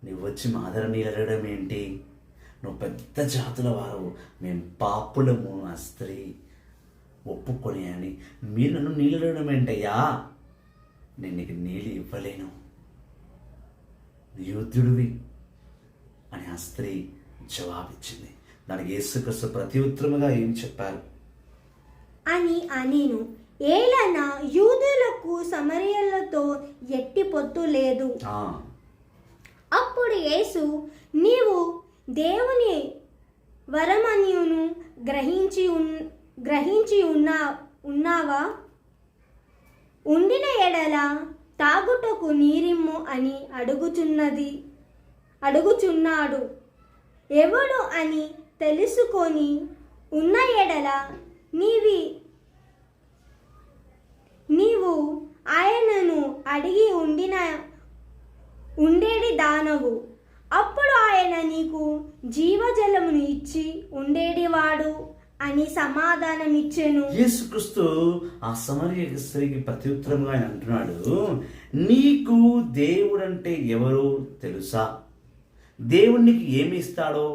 నువ్వు వచ్చి మా దగ్గర నీళ్ళడడం ఏంటి? నువ్వు పెద్ద జాతుల వారు, మేము పాపులము. ఆ స్త్రీ ఒప్పుకొని, అని మీరు నన్ను నీళ్ళడడం ఏంటయ్యా? నేను నీకు నీళ్ళు ఇవ్వలేను, యూదుడివి అని ఆ స్త్రీ జవాబిచ్చింది. దానికి యేసుక్రీస్తు ప్రతి ఉత్తరముగా ఏం చెప్పారు అని అనేను. ఏలన యూదులకు సమరయులతో ఎట్టి పొత్తు లేదు. అప్పుడు యేసు, నీవు దేవుని వరమనియును గ్రహించి ఉన్నావా? ఉండిన ఎడల తాగుటకు నీరిమ్ము అని అడుగుచున్నాడు. ఎవడు అని తెలుసుకొని ఉన్న ఎడల నీవు ఆయనను అడిగి ఉండేడి దానవు. అప్పుడు ఆయన నీకు జీవజలమును ఇచ్చి ఉండేడివాడు అని సమాధానమిచ్చెను. యేసుక్రీస్తు ఆ సమరయ స్త్రీకి ప్రత్యుత్తరంగా ఆయన అంటున్నాడు, నీకు దేవుడంటే ఎవరో తెలుసా? దేవునికి ఏమి ఇస్తాడో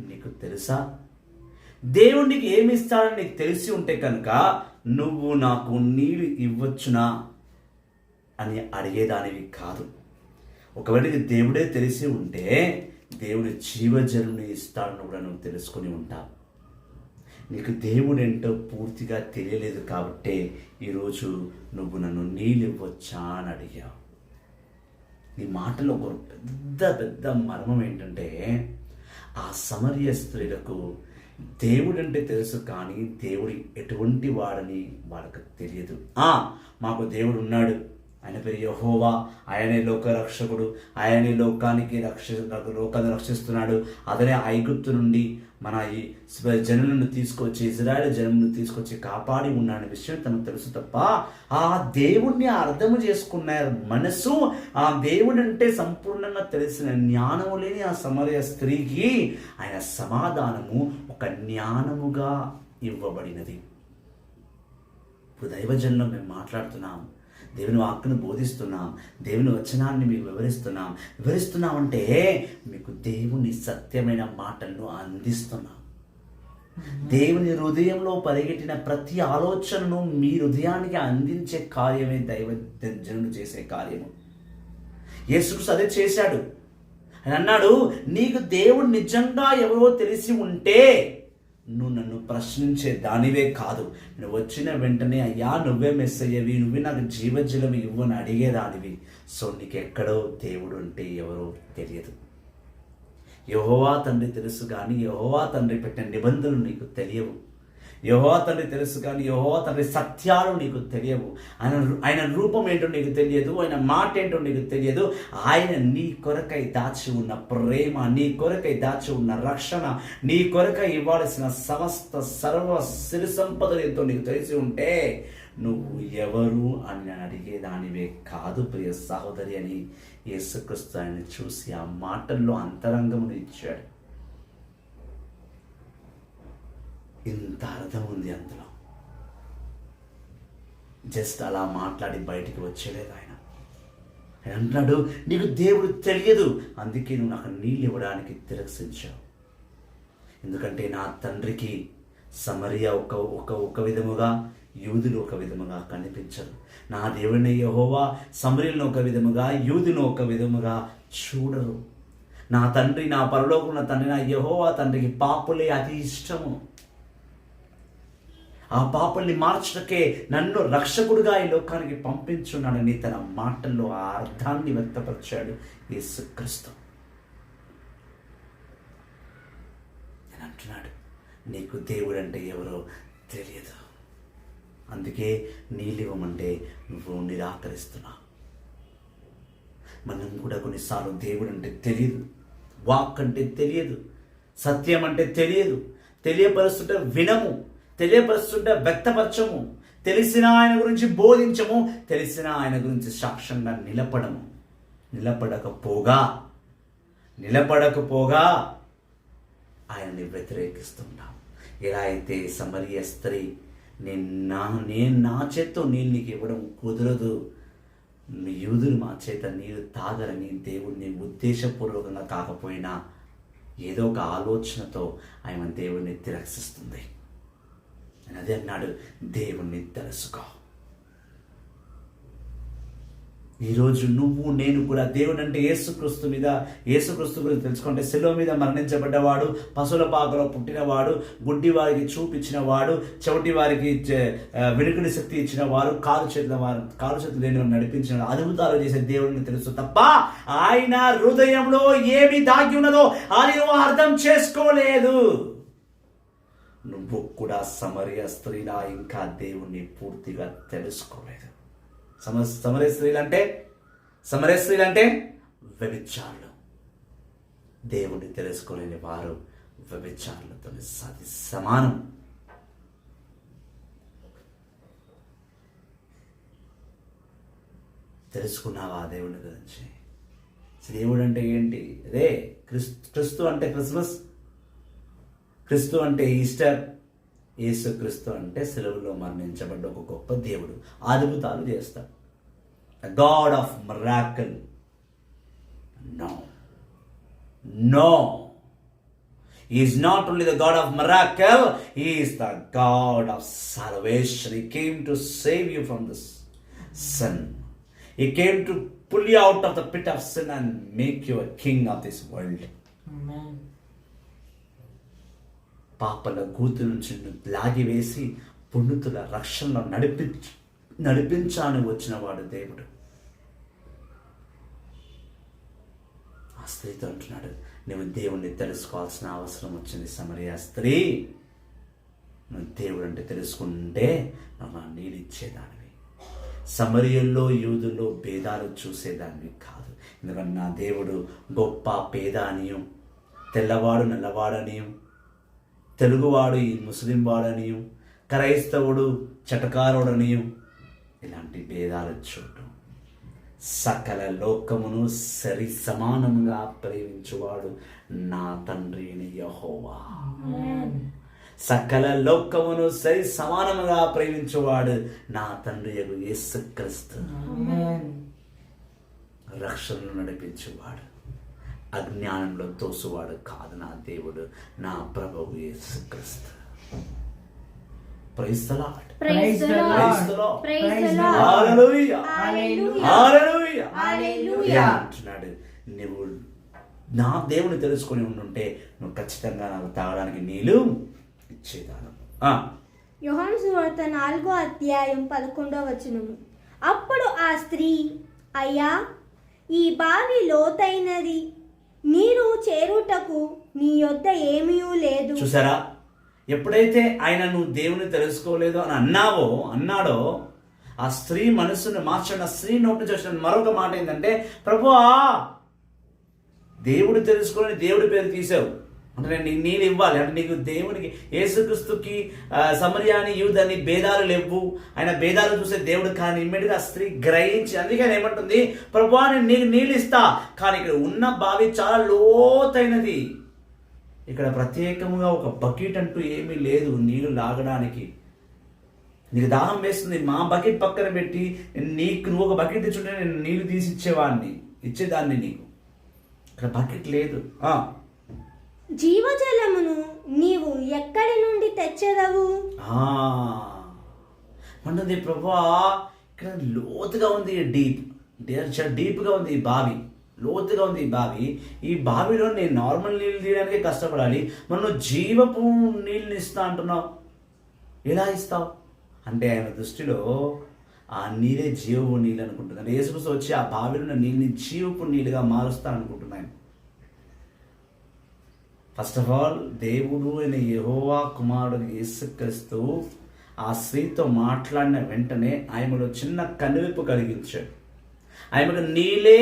నీకు తెలుసా? దేవునికి ఏమి ఇస్తాడని నీకు తెలిసి ఉంటే కనుక నువ్వు నాకు నీళ్ళు ఇవ్వచ్చునా అని అడిగేదానివి కాదు. ఒకవేళ దేవుడే తెలిసి ఉంటే దేవుడు జీవజలుని ఇస్తాడని కూడా నువ్వు తెలుసుకొని ఉంటావు. నీకు దేవుడు ఏంటో పూర్తిగా తెలియలేదు కాబట్టే ఈరోజు నువ్వు నన్ను నీళ్ళు ఇవ్వచ్చా అని అడిగావు. నీ మాటలో ఒక పెద్ద మర్మం ఏంటంటే, ఆ సమరయ స్త్రీలకు దేవుడంటే తెలుసు, కానీ దేవుడు ఎటువంటి వాడని వాళ్ళకు తెలియదు. మాకు దేవుడు ఉన్నాడు, ఆయన పేరు యెహోవా, ఆయనే లోక రక్షకుడు, ఆయనే లోకాన్ని రక్షిస్తున్నాడు, అతనే ఐగుప్తు నుండి మన ఈ జనులను తీసుకొచ్చి, ఇజ్రాయేల్ జనులను తీసుకొచ్చి కాపాడి ఉన్నాడనే విషయం తనకు తెలుసు తప్ప, ఆ దేవుణ్ణి అర్థము చేసుకున్న మనసు, ఆ దేవుడు అంటే సంపూర్ణంగా తెలిసిన జ్ఞానము లేని ఆ సమరయ స్త్రీకి ఆయన సమాధానము ఒక జ్ఞానముగా ఇవ్వబడినది. ఇప్పుడు దైవజనులు మేము మాట్లాడుతున్నాం, దేవుని వాక్కును బోధిస్తున్నాం, దేవుని వచనాన్ని మీకు వివరిస్తున్నామంటే మీకు దేవుని సత్యమైన మాటలను అందిస్తున్నాం. దేవుని హృదయంలో పరిగెట్టిన ప్రతి ఆలోచనను మీ హృదయానికి అందించే కార్యమే దైవజనుడు చేసే కార్యము. యేసుక్రీస్తు అదే చేశాడు. ఆయన అన్నాడు, నీకు దేవుడు నిజంగా ఎవరో తెలిసి ఉంటే నువ్వు నన్ను ప్రశ్నించే దానివే కాదు, నువ్వు వచ్చిన వెంటనే అయ్యా నువ్వే మెస్సయ్యవి, నువ్వే నాకు జీవజలం ఇవ్వని అడిగేదానివి. సో నీకెక్కడో దేవుడు అంటే ఎవరో తెలియదు. యెహోవా తండ్రి తెలుసు కానీ యెహోవా తండ్రి పెట్టిన నిబంధనలు నీకు తెలియవు. యెహోవా తండ్రి తెలుసు కానీ యెహోవా తండ్రి సత్యాలు నీకు తెలియవు. ఆయన రూపం ఏంటో నీకు తెలియదు, ఆయన మాట ఏంటో నీకు తెలియదు. ఆయన నీ కొరకై దాచి ఉన్న ప్రేమ, నీ కొరకై దాచి ఉన్న రక్షణ, నీ కొరకై ఇవ్వాల్సిన సమస్త సర్వ సిరి సంపదలు ఎంతో నీకు తెలిసి ఉంటే నువ్వు ఎవరు అని అడిగేదానివే కాదు ప్రియ సహోదరి అని యేసుక్రీస్తు ఆయన చూసి ఆ మాటల్లో అంతరంగమును ఇచ్చాడు. ఇంత అర్థం ఉంది అందులో. జస్ట్ అలా మాట్లాడి బయటికి వచ్చేలేదు ఆయన. ఆయన అంటున్నాడు, నీకు దేవుడు తెలియదు, అందుకే నువ్వు నాకు నీళ్ళు ఇవ్వడానికి తిరస్కరించావు. ఎందుకంటే నా తండ్రికి సమరయ ఒక విధముగా, యూదులు ఒక విధముగా కనిపించరు. నా దేవుని యెహోవా సమరయులను ఒక విధముగా, యూదును ఒక విధముగా చూడరు. నా తండ్రి, నా పరలోకమున్న తండ్రి, నా యెహోవా తండ్రికి పాపులే అతి ఇష్టము. ఆ పాపల్ని మార్చటకే నన్ను రక్షకుడిగా ఈ లోకానికి పంపించున్నాడని తన మాటల్లో ఆ అర్థాన్ని వ్యక్తపరిచాడు యేసుక్రీస్తు. నేను అంటున్నాడు, నీకు దేవుడు అంటే ఎవరో తెలియదు, అందుకే నీళ్ళు ఇవ్వమంటే నువ్వు నిరాకరిస్తున్నావు. మనం కూడా కొన్నిసార్లు దేవుడు అంటే తెలియదు, వాక్ అంటే తెలియదు, సత్యం అంటే తెలియదు, తెలియపరుస్తుంటే వినము, తెలియపరుస్తుంటే వ్యక్తపరచము, తెలిసిన ఆయన గురించి బోధించము, తెలిసిన ఆయన గురించి సాక్ష్యంగా నిలబడకపోగా ఆయనని వ్యతిరేకిస్తున్నాం. ఎలా అయితే సమరయ స్త్రీ నేను నా చేత్తో నీకు ఇవ్వడం కుదరదు, యూదులు మా చేత నీరు తాగరని దేవుడిని ఉద్దేశపూర్వకంగా కాకపోయినా ఏదో ఒక ఆలోచనతో ఆయన దేవుణ్ణి తిరస్కరిస్తుంది. అదే అన్నాడు, దేవుణ్ణి తెలుసుకో. ఈరోజు నువ్వు నేను కూడా దేవుడు అంటే యేసుక్రీస్తు గురించి తెలుసుకుంటే, శిలువ మీద మరణించబడ్డవాడు, పశువుల పాకలో పుట్టినవాడు, గుడ్డి వారికి చూపించినవాడు, చెవిటి వారికి వినుకుని శక్తి ఇచ్చినవాడు, కాలు చేతులు లేని నడిపించిన అద్భుతాలు చేసే దేవుడిని తెలుసు తప్ప ఆయన హృదయంలో ఏమి దాగి ఉన్నదో అది నువ్వు అర్థం చేసుకోలేదు. నువ్వు కూడా సమరయ స్త్రీలా ఇంకా దేవుణ్ణి పూర్తిగా తెలుసుకోలేదు. సమరయ స్త్రీలు అంటే వ్యభిచారులు. దేవుణ్ణి తెలుసుకోలేని వారు వ్యభిచారులతో సమానం. తెలుసుకున్నావా దేవుని గురించి? దేవుడు అంటే ఏంటి? అదే క్రిస్తు అంటే క్రిస్మస్, క్రిస్తు అంటే ఈస్టర్, యేసుక్రీస్తు అంటే సిలువలో మరణించబడ్డ ఒక గొప్ప దేవుడు, అద్భుతాలు చేస్తాడు. God of miracle. No, he is not only the God of miracle, he is the God of salvation. He came to save you from this sin. He came to pull you out of the pit of sin and make you a king of this world. Amen. పాపల గూతు నుంచి లాగివేసి పుణ్యతుల రక్షణలో నడిపించాలని వచ్చిన వాడు దేవుడు. ఆ స్త్రీతో అంటున్నాడు, నువ్వు దేవుణ్ణి తెలుసుకోవాల్సిన అవసరం వచ్చింది సమరయ స్త్రీ. నువ్వు దేవుడు అంటే తెలుసుకుంటే నువ్వు నీళ్ళు ఇచ్చేదానివి. సమరయుల్లో యూదుల్లో భేదాలు చూసేదానివి కాదు. ఎందుకంటే నా దేవుడు గొప్ప పేద అనియం, తెల్లవాడు నల్లవాడనియం, తెలుగువాడు ఈ ముస్లిం వాడనియం, క్రైస్తవుడు చటకారుడనియం, ఇలాంటి భేదాలు చూడటం. సకల లోకమును సరి సమానంగా ప్రేమించువాడు నా తండ్రి యెహోవా. సకల లోకమును సరి సమానముగా ప్రేమించువాడు నా తండ్రి యేసుక్రీస్తు. రక్షణను నడిపించువాడు, అజ్ఞానంలో తోసువాడు కాదు నా దేవుడు, నా ప్రభువు యేసుక్రీస్తు. Praise the lord. Praise the lord. Praise the lord. Hallelujah. Hallelujah. Hallelujah. Hallelujah. అంటున్నాడు, నువ్వు నా దేవుని తెలుసుకొని ఉండుంటే నువ్వు ఖచ్చితంగా నాకు తాగడానికి నీళ్ళు ఇచ్చేదాను. యోహాను సువార్త 4:11. అప్పుడు ఆ స్త్రీ, అయ్యా, ఈ బావి లోతైనది, నీరు చేరుటకు నీ యొద్ద ఏమీ లేదు. చూసారా, ఎప్పుడైతే ఆయన నువ్వు దేవుని తెలుసుకోలేదు అని అన్నాడో ఆ స్త్రీ మనసును మార్చిన స్త్రీ నోటి నుంచి వచ్చిన మరొక మాట ఏంటంటే, ప్రభువా, దేవుడు తెలుసుకొని దేవుడి పేరు తీసావు అంటే నేను నీళ్ళు ఇవ్వాలి అంటే నీకు దేవునికి యేసుక్రీస్తుకి సమరయాని యూదని భేదాలు లేవు, ఆయన భేదాలు చూసే దేవుడు. కానీ ఇమ్మీడియట్గా స్త్రీ గ్రహించి అందుకని ఏమంటుంది, ప్రభువా నేను నీకు నీళ్ళు ఇస్తా, కానీ ఇక్కడ ఉన్న బావి చాలా లోతైనది, ఇక్కడ ప్రత్యేకముగా ఒక బకెట్ అంటూ ఏమీ లేదు నీళ్లు లాగడానికి. నీకు దాహం వేస్తుంది, మా బకెట్ పక్కన పెట్టి నువ్వు ఒక బకెట్ తెచ్చుంటే నేను నీళ్లు తీసి ఇచ్చేదాన్ని. నీకు ఇక్కడ బకెట్ లేదు. జీవజలమును నీవు ఎక్కడి నుండి తెచ్చెదవు అంటుంది. ప్రభువా, ఇక్కడ లోతుగా ఉంది, డీప్గా ఉంది ఈ బావి, లోతుగా ఉంది ఈ బావి. ఈ బావిలో నేను నార్మల్ నీళ్ళు తీయడానికే కష్టపడాలి, మనం జీవపు నీళ్ళని ఇస్తా అంటున్నావు, ఎలా ఇస్తావు అంటే ఆయన దృష్టిలో ఆ నీరే జీవపు నీళ్ళు అనుకుంటుంది. అంటే యేసుక్రీస్తు వచ్చి ఆ బావిలో నీళ్ళని జీవపు నీళ్ళుగా మారుస్తాననుకుంటున్నాను. ఫస్ట్ ఆఫ్ ఆల్ దేవుడు అయిన యెహోవా కుమారుడు యేసుక్రీస్తు ఆ స్త్రీతో మాట్లాడిన వెంటనే ఆమెలో చిన్న కనువిప్పు కలిగించాడు. ఆమె నీళ్ళే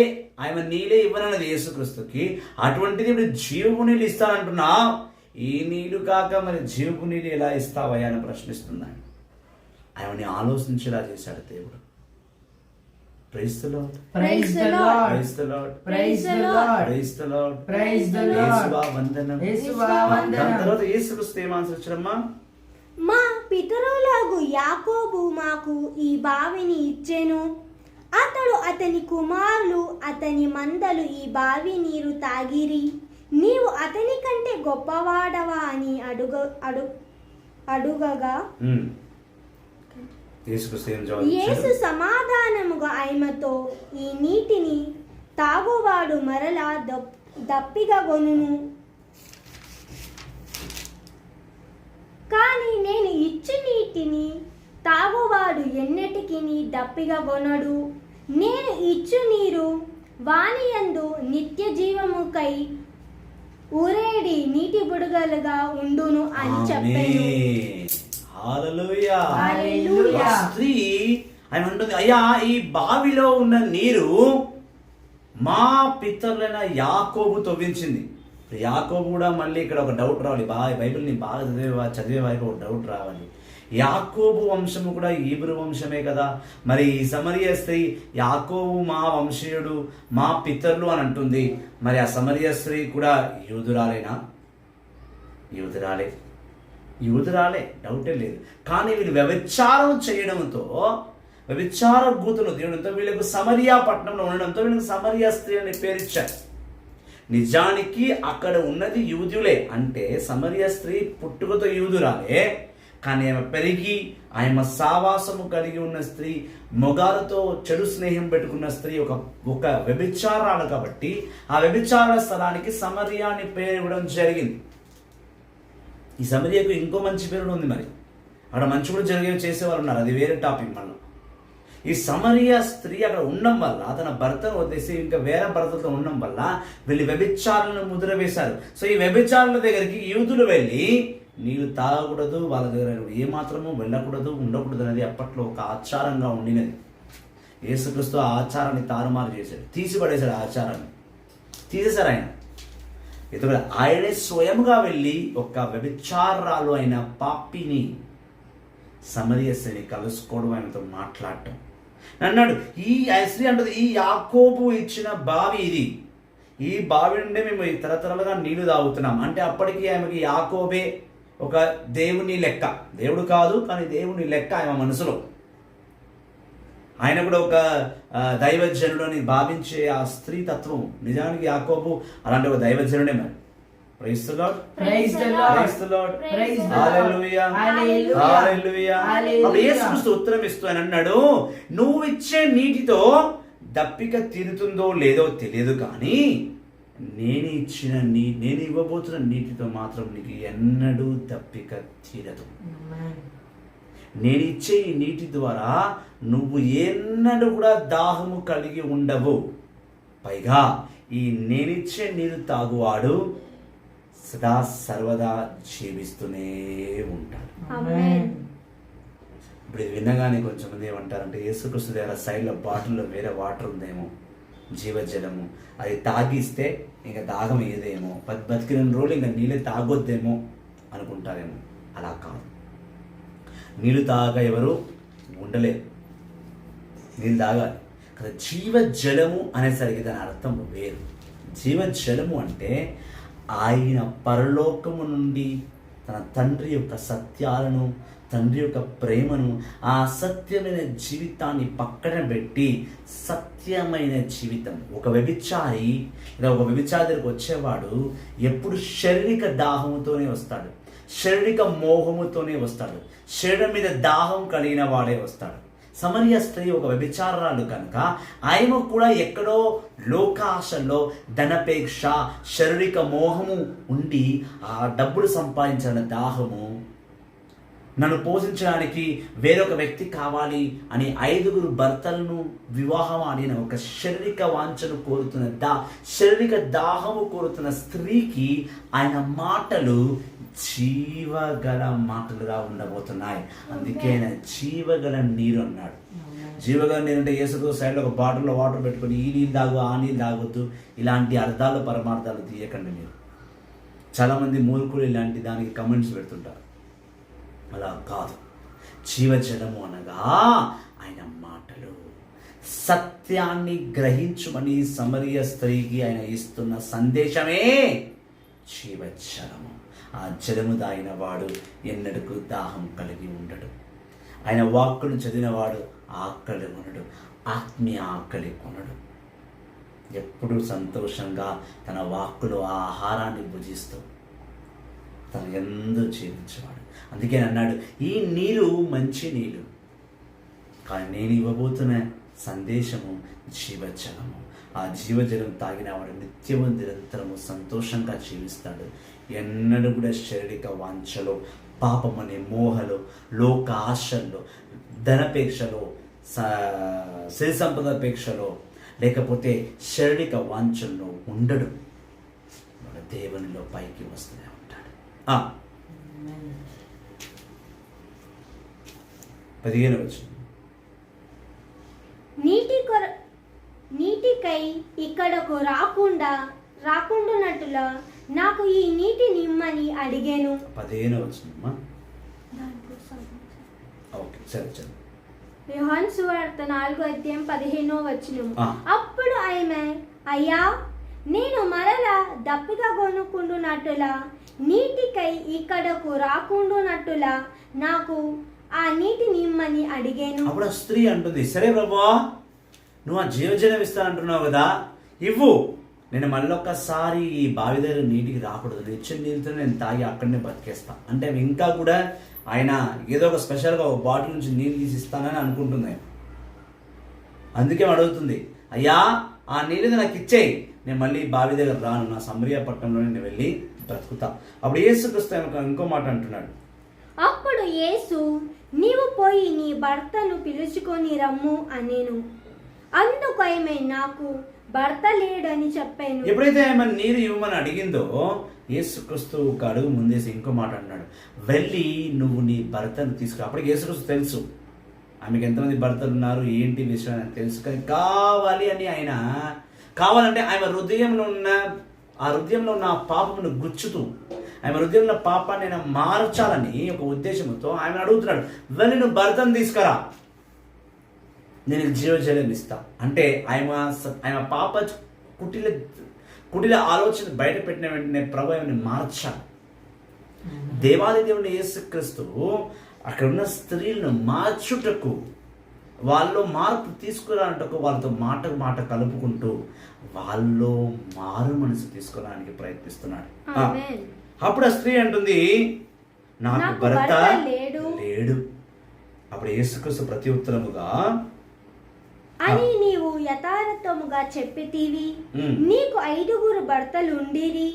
ఇవ్వనన్నది యేసుక్రీస్తుకి, అటువంటిది ఇప్పుడు జీవపు నీళ్ళు ఇస్తానంటున్నా, ఈ నీళ్ళు కాక మరి జీవపు నీళ్ళు ఎలా ఇస్తావయ్యా అని ప్రశ్నిస్తున్నాడు. ఆమెని ఆలోచించేలా చేశాడు దేవుడు. Praise the lord. Praise the lord. Praise the lord. Praise the lord. Praise the lord. Praise the lord. యేసువా వందనం. యేసువా దాని వందనం. తర్వాత యేసుక్రీస్తు ఏం ఆన్సర్ ఇచ్చాడమ్మా? మా పితరులకు యాకోబు మాకు ఈ బావిని ఇచ్చెను, అతడు అతని కుమారులు అతని మందలు ఈ బావి నీరు తాగిరి. నీవు అతని కంటే గొప్పవాడవా అని అడుగగా యేసు సమాధానముగా ఆయనతో, ఈ నీటిని తాగువాడు మరలా దప్పిగా గొనును, కానీ నేను ఇచ్చు నీటిని తాగువాడు ఎన్నటికి దప్పిగా గొనడు. నేను ఇచ్చు నీరు వానియందు నిత్య జీవముకై ఊరేడి నీటి బుడగలుగా ఉండును అని చెప్పాను. హల్లెలూయా. స్త్రీ ఆయన ఉంటుంది, అయ్యా ఈ బావిలో ఉన్న నీరు మా పితరులైన యాకోబు తవ్వించింది. యాకోబు కూడా మళ్ళీ ఇక్కడ ఒక డౌట్ రావాలి, బైబిల్ని బాగా చదివే వారికి ఒక డౌట్ రావాలి. యాకోబు వంశము కూడా హీబ్రూ వంశమే కదా, మరి ఈ సమరయ స్త్రీ యాకోబు మా వంశీయుడు మా పితరులు అని అంటుంది. మరి ఆ సమరయ స్త్రీ కూడా యూదురాలేనా? యూదురాలే, డౌటే లేదు. కానీ వీళ్ళు వ్యభిచారం చేయడంతో, వ్యభిచార గూతులు తీయడంతో వీళ్ళకు సమరియా పట్టణంలో ఉండడంతో వీళ్ళకి సమరియా స్త్రీ అని పేరిచ్చారు. నిజానికి అక్కడ ఉన్నది యూదులే, అంటే సమరియా స్త్రీ పుట్టుకతో యూదురాలే, కానీ ఆమె పెరిగి ఆమె సావాసము కలిగి ఉన్న స్త్రీ, మొగాలతో చెడు స్నేహం పెట్టుకున్న స్త్రీ ఒక వ్యభిచారాలు కాబట్టి ఆ వ్యభిచార స్థలానికి సమరియా అని పేరు ఇవ్వడం జరిగింది. ఈ సమరియకు ఇంకో మంచి పేరు ఉంది, మరి అక్కడ మంచి కూడా చేసేవాళ్ళు ఉన్నారు, అది వేరే టాపిక్. మళ్ళీ ఈ సమరియా స్త్రీ అక్కడ ఉండడం వల్ల, తన భర్తను వదిలేసి ఇంకా వేరే భర్తతో ఉండడం వల్ల వీళ్ళు వ్యభిచారులను ముద్ర వేశారు. సో ఈ వ్యభిచారుల దగ్గరికి యూదులు వెళ్ళి నీళ్ళు తాగకూడదు, వాళ్ళ దగ్గర ఏమాత్రము వెళ్ళకూడదు, ఉండకూడదు అనేది అప్పట్లో ఒక ఆచారంగా ఉండినది. యేసుక్రీస్తు ఆ ఆచారాన్ని తారుమారు చేశాడు, తీసిపడేశాడు. ఆ ఆచారాన్ని తీసేశారు ఆయన. ఎందుకంటే ఆయనే స్వయంగా వెళ్ళి ఒక వ్యభిచారాలు అయిన పాపిని సమరయ స్త్రీని కలుసుకోవడం, ఆయనతో మాట్లాడటం అన్నాడు. ఈ స్త్రీ అంటది, ఈ యాకోబు ఇచ్చిన బావి ఇది, ఈ బావి నుండే మేము తరతరాలుగా నీళ్లు తాగుతున్నాం. అంటే అప్పటికి ఆమెకి యాకోబే ఒక దేవుని లెక్క, దేవుడు కాదు కానీ దేవుని లెక్క ఆమె మనసులో. ఆయన కూడా ఒక దైవజనుడు అని భావించే ఆ స్త్రీ తత్వం. నిజానికి యాకోబు అలాంటి ఒక దైవజనుడే. మరి praise the lord, praise the lord, hallelujah, hallelujah. అప్పుడు యేసుక్రీస్తు ఉత్తరం ఇస్తూ ఆయన అన్నాడు, నువ్వు ఇచ్చే నీటితో దప్పిక తీరుతుందో లేదో తెలియదు, కానీ నేను ఇవ్వబోతున్న నీటితో మాత్రం నీకు ఎన్నడూ దప్పిక తీరదు. నేను ఇచ్చే ఈ నీటి ద్వారా నువ్వు ఎన్నడూ కూడా దాహము కలిగి ఉండవు. పైగా ఈ నేనిచ్చే నీరు తాగువాడు సదా సర్వదా జీవిస్తూనే ఉంటాడు. ఇప్పుడు ఇది వినగానే కొంచెం మంది ఏమంటారంటే, యేసుక్రీస్తు దగ్గర సైడ్లో బాటిల్లో వేరే వాటర్ ఉందేమో, జీవజలము, అది తాగిస్తే ఇంకా దాహం ఏదేమో, బతికిన రోజులు ఇంకా నీళ్ళే తాగొద్దేమో అనుకుంటారేమో. అలా కాదు, నీళ్ళు తాగక ఎవరు ఉండలేరు, నీళ్ళు తాగాలి కదా. జీవజలము అనేసరికి దాని అర్థం వేరు. జీవజలము అంటే ఆయన పరలోకము నుండి తన తండ్రి యొక్క సత్యాలను, తండ్రి యొక్క ప్రేమను, ఆ సత్యమైన జీవితాన్ని పక్కన పెట్టి సత్యమైన జీవితం. ఒక వ్యభిచారి లేదా ఒక వ్యభిచారి దగ్గరికి వచ్చేవాడు ఎప్పుడు శారీరక దాహముతోనే వస్తాడు, శారీరక మోహముతోనే వస్తాడు, శరీరం మీద దాహం కలిగిన వాడే వస్తాడు. సమరయ స్త్రీ ఒక వ్యభిచారాలు కనుక ఆయన కూడా ఎక్కడో లోకాశల్లో ధనపేక్ష, శారీరక మోహము ఉండి ఆ డబ్బులు సంపాదించాలన్న దాహము, నన్ను పోషించడానికి వేరొక వ్యక్తి కావాలి అని 5 భర్తలను వివాహం ఆడిన ఒక శారీరక వాంఛను కోరుతున్న శారీరక దాహము కోరుతున్న స్త్రీకి ఆయన మాటలు జీవగల మాటలుగా ఉండబోతున్నాయి. అందుకే ఆయన జీవగల నీరు అన్నాడు. జీవగల నీరు అంటే యేసుతో సైడ్లో ఒక బాటిల్లో వాటర్ పెట్టుకొని ఈ నీళ్ళు తాగు, ఆ నీళ్ళు తాగొద్దు, ఇలాంటి అర్థాలు పరమార్థాలు తీయకండి మీరు. చాలామంది మూర్ఖులు ఇలాంటి దానికి కమెంట్స్ పెడుతుంటారు. అలా కాదు. జీవజలము అనగా ఆయన మాటలు, సత్యాన్ని గ్రహించుమని సమరయ స్త్రీకి ఆయన ఇస్తున్న సందేశమే జీవజలము. ఆ జలము తాగిన వాడు ఎన్నడూ దాహం కలిగి ఉండడు. ఆయన వాక్కును చదివినవాడు ఆకలి ఉండడు. ఆత్మీయ ఆకలి కొనడు. ఎప్పుడు సంతోషంగా తన వాక్కులో ఆ ఆహారాన్ని భుజిస్తూ తను ఎందు జీవించేవాడు. అందుకే అన్నాడు, ఈ నీరు మంచి నీళ్ళు, కానీ నేను ఇవ్వబోతున్న సందేశము జీవజలము. ఆ జీవజలం తాగిన వాడు నిత్యము నిరంతరము సంతోషంగా జీవిస్తాడు. ఎన్నడూ కూడా శారీరక వాంఛలో, పాపమనే మోహలో, లోక ఆశల్లో, ధనపేక్షలో, సిరి సంపదపేక్షలో, లేకపోతే శారీరక వాంఛల్లో ఉండడు. వాడు దేవునిలో పైకి వస్తూనే ఉంటాడు. 15వ వచనం. నీటికై ఇక్కడకు రాకుండానట్టులా నాకు ఈ నీటి నిమ్మని అడిగాను. 15వ వచనమా? ఓకే, సరే. యోహాను సువార్త 4:15. ఆ. అప్పుడు ఆమె, అయ్యా, నేను మరలా దప్పిక కొనుక్కుంటున్నట్టులా నీటికై ఇక్కడకు రాకుండానట్టులా నాకు ఆ నీటి నిమ్మని అడిగాను. అప్పుడు ఆ స్త్రీ అంటుంది, సరే ప్రభువా, నువ్వు ఆ జీవజలం ఇస్తానంటున్నావు కదా, ఇవ్వు. నేను మళ్ళొక్కసారి ఈ బావి దగ్గర నీటికి రాకూడదు, ఇచ్చిన నీళ్ళతో నేను తాగి అక్కడనే బతికేస్తా. అంటే ఇంకా కూడా ఆయన ఏదో ఒక స్పెషల్గా ఒక బాటిల్ నుంచి నీళ్ళు తీసి ఇస్తానని అనుకుంటుంది. అందుకే అడుగుతుంది, అయ్యా ఆ నీళ్ళు నాకు ఇచ్చేయి, నేను మళ్ళీ బావి దగ్గర రాను, నా సమరియా పట్టణంలోనే నేను వెళ్ళి బ్రతుకుతా. అప్పుడు యేసుక్రీస్తు ఇంకో మాట అంటున్నాడు. అప్పుడు యేసు, నీవు పోయి నీ భర్తను పిలుచుకొని రమ్ము అనేను. అందుకు ఆమె, నాకు భర్త లేడని చెప్పాను. ఎప్పుడైతే ఆమె నీరు ఇవ్వమని అడిగిందో యేసుక్రీస్తు ఒక అడుగు ముందేసి ఇంకో మాట అన్నాడు, వెళ్ళి నువ్వు నీ భర్తను తీసుకురా. అప్పటికి యేసుక్రీస్తు తెలుసు ఆమెకు ఎంతమంది భర్తలు ఉన్నారు, ఏంటి విషయం అని తెలుసు. కానీ కావాలంటే ఆమె హృదయంలో ఉన్న పాపమును గుచ్చుతూ, ఆమె హృదయంలో ఉన్న పాపాన్ని ఆయన మార్చాలని ఒక ఉద్దేశంతో ఆమె అడుగుతున్నాడు, వెళ్ళి నువ్వు భర్తను తీసుకురా, నేను జీవజలం ఇస్తా. అంటే ఆయన పాప కుటిల ఆలోచన బయట పెట్టిన వెంటనే ప్రభు ఆమెను మార్చాలి. దేవాది దేవుని యేసుక్రీస్తు అక్కడ ఉన్న స్త్రీలను మార్చుటకు, వాళ్ళలో మార్పు తీసుకురాటకు వాళ్ళతో మాట కలుపుకుంటూ వాళ్ళలో మారు మనసు తీసుకోవడానికి ప్రయత్నిస్తున్నాడు. అప్పుడు ఆ స్త్రీ అంటుంది, నాకు భర్త లేడు. అప్పుడు యేసుక్రీస్తు ప్రతి ఉత్తరముగా, అని నీవు యథార్థముగా చెప్పితివి, నీకు 5 భర్తలు ఉండిరి,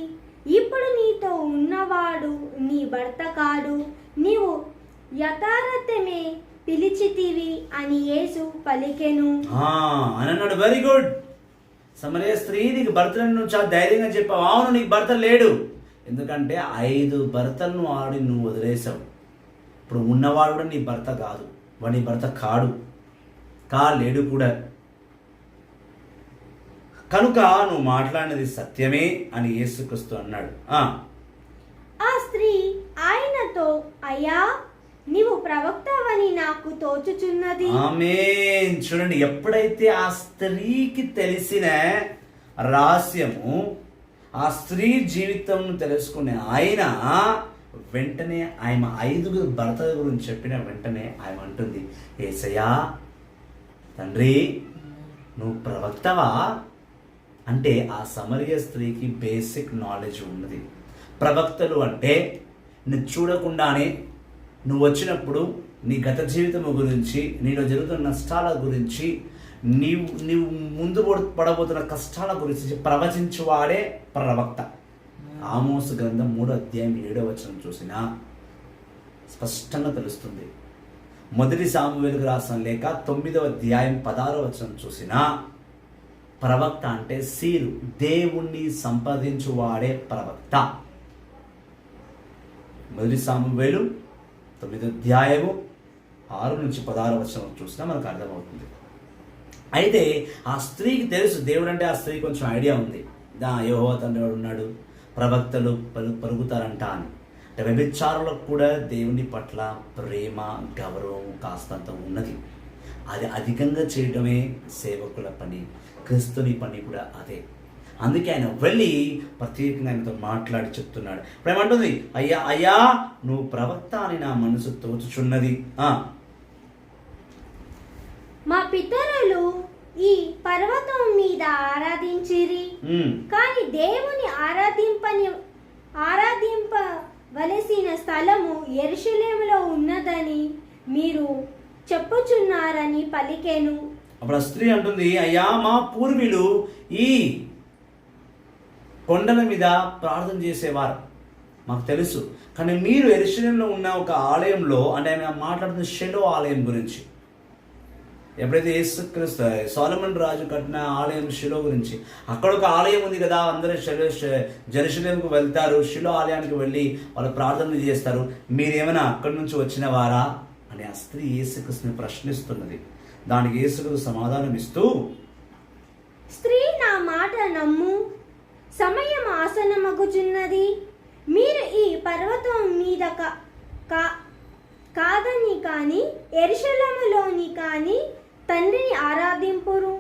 ఇప్పుడు నీతో ఉన్నవాడు నీ భర్త కాడు, నీవు యథార్థమే పిలిచితివి అని యేసు పలికెను అని అన్నాడు. Very good. సమరయ స్త్రీ, నీకు భర్తలను నువ్వు చాలా ధైర్యంగా చెప్పావు. అవును, నీకు భర్త లేడు, ఎందుకంటే 5 భర్తలను ఆడి నువ్వు వదిలేసావు. ఇప్పుడు ఉన్నవాడు కూడా నీ భర్త కాదు, వాడు నీ భర్త కాలేడు కూడా. కనుక నువ్వు మాట్లాడినది సత్యమే అని యేసుక్రీస్తు అన్నాడు. ఆ స్త్రీ ఆయనతో, అయ్యా, నీవు ప్రవక్తవని నాకు తోచుచున్నది. ఆమేన్. చూడండి, ఎప్పుడైతే ఆ స్త్రీకి తెలిసిన రహస్యము, ఆ స్త్రీ జీవితం తెలుసుకునే ఆయన వెంటనే ఆయన 5 భర్తల గురించి చెప్పిన వెంటనే ఆయన అంటుంది, యేసయ్యా తండ్రి, నువ్వు ప్రవక్తవా? అంటే ఆ సమరయ స్త్రీకి బేసిక్ నాలెడ్జ్ ఉన్నది. ప్రవక్తలు అంటే నువ్వు చూడకుండానే నువ్వు వచ్చినప్పుడు నీ గత జీవితం గురించి, నీలో జరుగుతున్న నష్టాల గురించి, నీవు ముందు పడబోతున్న కష్టాల గురించి ప్రవచించువాడే ప్రవక్త. ఆమోసు గ్రంథం 3:7 చూసినా స్పష్టంగా తెలుస్తుంది. మొదటి సామువేలుకు రాసిన లేక 9:16 చూసినా ప్రవక్త అంటే సీలు, దేవుణ్ణి సంపాదించువాడే ప్రవక్త. మొదటి సామువేలు 9:6-16 చూసినా మనకు అర్థమవుతుంది. అయితే ఆ స్త్రీకి తెలుసు, దేవుడు అంటే ఆ స్త్రీ కొంచెం ఐడియా ఉంది. యెహోవా తండ్రి ఉన్నాడు, ప్రవక్తలు పలుకుతారంట అని. అంటే వ్యభిచారులకు కూడా దేవుని పట్ల ప్రేమ, గౌరవం కాస్తంత ఉన్నది. అది అధికంగా చేయడమే సేవకుల పని, క్రీస్తుని పని కూడా అదే. అందుకే ఆయన వెళ్ళి ప్రత్యేకంగా ఆయనతో మాట్లాడి చెప్తున్నాడు. ఇప్పుడు ఏమంటుంది, అయ్యా నువ్వు ప్రవక్త అని నా మనసు తోచుచున్నది. మా పితరులు ఈ పర్వతం మీద ఆరాధించిరి. ఉమ్. కానీ దేవుని ఆరాధింపవలసిన స్థలము యెరూషలేములో ఉన్నదని మీరు చెప్పుచున్నారని పలికెను. అప్పుడు ఆ స్త్రీ అంటుంది, అయ్యా మా పూర్వీకులు ఈ కొండల మీద ప్రార్థన చేసేవారు, మాకు తెలుసు. కానీ మీరు యెరూషలేములో ఉన్న ఒక ఆలయంలో, అంటే ఆయన మాట్లాడుతున్న షెలో ఆలయం గురించి, ఎప్పుడైతే యేసుక్రీస్తు సొలొమోను రాజు కట్టిన ఆలయం షిలో గురించి, అక్కడ ఒక ఆలయం ఉంది కదా, అందరూ జెరూషలేముకు వెళ్తారు, షిలో ఆలయానికి వెళ్ళి వాళ్ళు ప్రార్థనలు చేస్తారు, మీరేమైనా అక్కడి నుంచి వచ్చిన వారా అని ఆ స్త్రీ యేసుక్రీస్తుని ప్రశ్నిస్తున్నది. దానికి యేసుక్రీస్తు సమాధానం ఇస్తూ, స్త్రీ నా మాట నమ్ము, సమయం ఆసన్నమగుచున్నది, మీరు ఈ పర్వతం మీద కాదని కానీ యెరూషలేములోని కానీ తండ్రిని ఆరాధింపురు.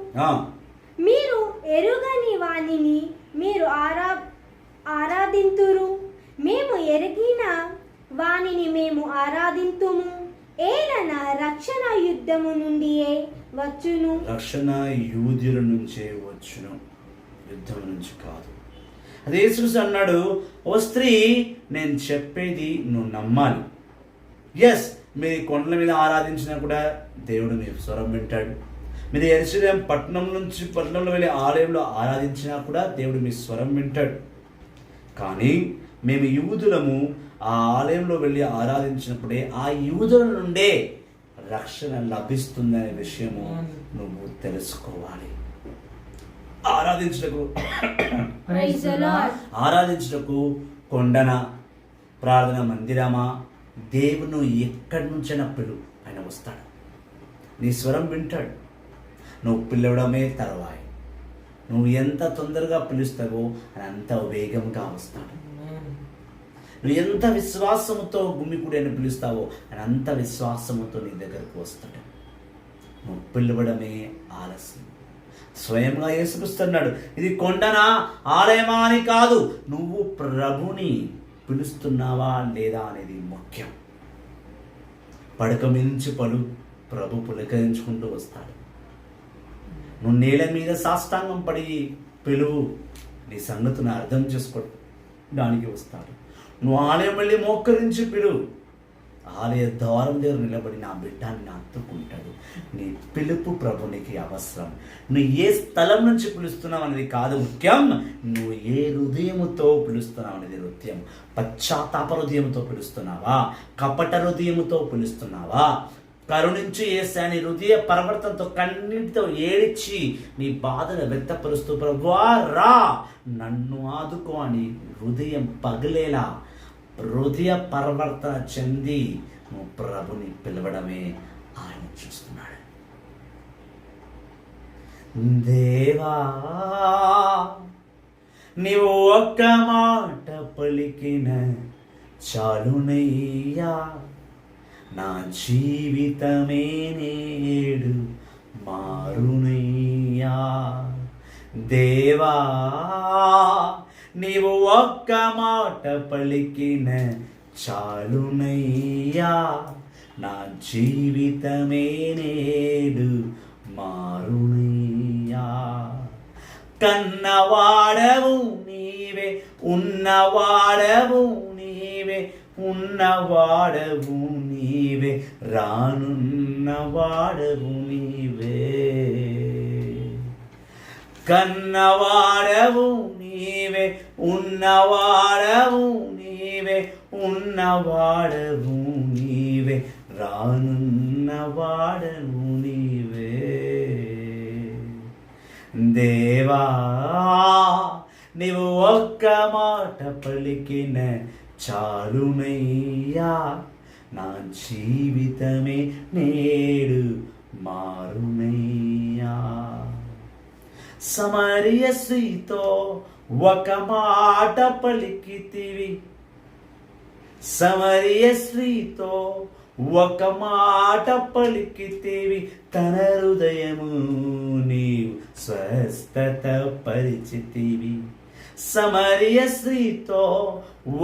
మీరు ఎరుగని వానిని మీరు ఆరాధింతురు, మేము ఎరిగిన వానిని మేము ఆరాధింతుము. ఏలన రక్షణ యుద్ధము నుండియే వచ్చును. రక్షణ యూదుల నుంచే వచ్చును, యుద్ధం నుంచి కాదు. అదే యేసు అన్నాడు, ఓ స్త్రీ నేను చెప్పేది నువ్వు నమ్మాలి. ఎస్, మీరు కొండల మీద ఆరాధించినా కూడా దేవుడు మీ స్వరం వింటాడు. మీరు యెరూషలేము పట్టణంలో వెళ్ళి ఆలయంలో ఆరాధించినా కూడా దేవుడు మీ స్వరం వింటాడు. కానీ మేము యూదులము ఆ ఆలయంలో వెళ్ళి ఆరాధించినప్పుడే ఆ యూదుల నుండే రక్షణ లభిస్తుందనే విషయము నువ్వు తెలుసుకోవాలి. ఆరాధించుటకు కొండన, ప్రార్థన మందిరమా, దేవుడు ఎక్కడి నుంచైనా పిలు, ఆయన వస్తాడు, నీ స్వరం వింటాడు. నువ్వు పిలవడమే తర్వాయి. నువ్వు ఎంత తొందరగా పిలుస్తావో ఆయన అంత వేగంగా వస్తాడు. నువ్వు ఎంత విశ్వాసముతో గుమ్మికుడి అని పిలుస్తావో ఆయన అంత విశ్వాసముతో నీ దగ్గరకు వస్తాడు. నువ్వు పిలవడమే ఆలస్యం. స్వయంగా యేసుక్రీస్తున్నాడు, ఇది కొండనా ఆలయమా అని కాదు, నువ్వు ప్రభుని పిలుస్తున్నావా లేదా అనేది ముఖ్యం. పడక మించి ప్రభు పులకరించుకుంటూ వస్తాడు. నువ్వు నేల మీద సాష్టాంగం పడి పిలువు, నీ సంగతిని అర్థం చేసుకోవడానికి వస్తాడు. నువ్వు ఆలయం వెళ్ళి మోకరించి పిలువు, ఆలయ ద్వారం దగ్గర నిలబడి నా బిడ్డాన్ని హత్తుకుంటాడు. నీ పిలుపు ప్రభునికి అవసరం. నువ్వు ఏ స్థలం నుంచి పిలుస్తున్నావు అనేది కాదు ముఖ్యం, నువ్వు ఏ హృదయముతో పిలుస్తున్నావు అనేది ముఖ్యం. పశ్చాత్తాప హృదయంతో పిలుస్తున్నావా, కపట హృదయముతో పిలుస్తున్నావా, కరుణించి యేసయ్య హృదయ పరివర్తనతో కన్నీటితో ఏడ్చి నీ బాధను వ్యక్తపరుస్తూ ప్రభువా రా నన్ను ఆదుకో అని హృదయం పగిలేలా హృదయ పరివర్తన చెంది నువ్వు ప్రభుని పిలవడమే ఆయన చూస్తున్నాడు. దేవా నీవు ఒక్క మాట పలికిన చాలునయ్యా, నా జీవితమే నేడు మారునయ్యా. దేవా నీవు ఒక్క మాట పలికిన చాలునయ్యా, నా జీవితమే నేడు మారునయ్యా. కన్నవాడవు నీవే, ఉన్నవాడవు నీవే, ఉన్నవాడవు నీవే, రానున్నవాడవు నీవే. కన్నవాడవు నీవే, ఉన్నవాడవు నీవే, ఉన్నవాడవు నీవే, రానున్నవాడవు నీవే. దేవా నీవు ఒక్క మాట పలికిన చాలునయ్యా, నా జీవితమే నేడు మారునయ్యా. సమరయ స్త్రీతో ఒక మాట పలికితివి, సమరయ స్త్రీతో ఒక మాట పలికితివి, తన హృదయము నీవు స్వస్థత పరిచితివి. సమరయ స్త్రీతో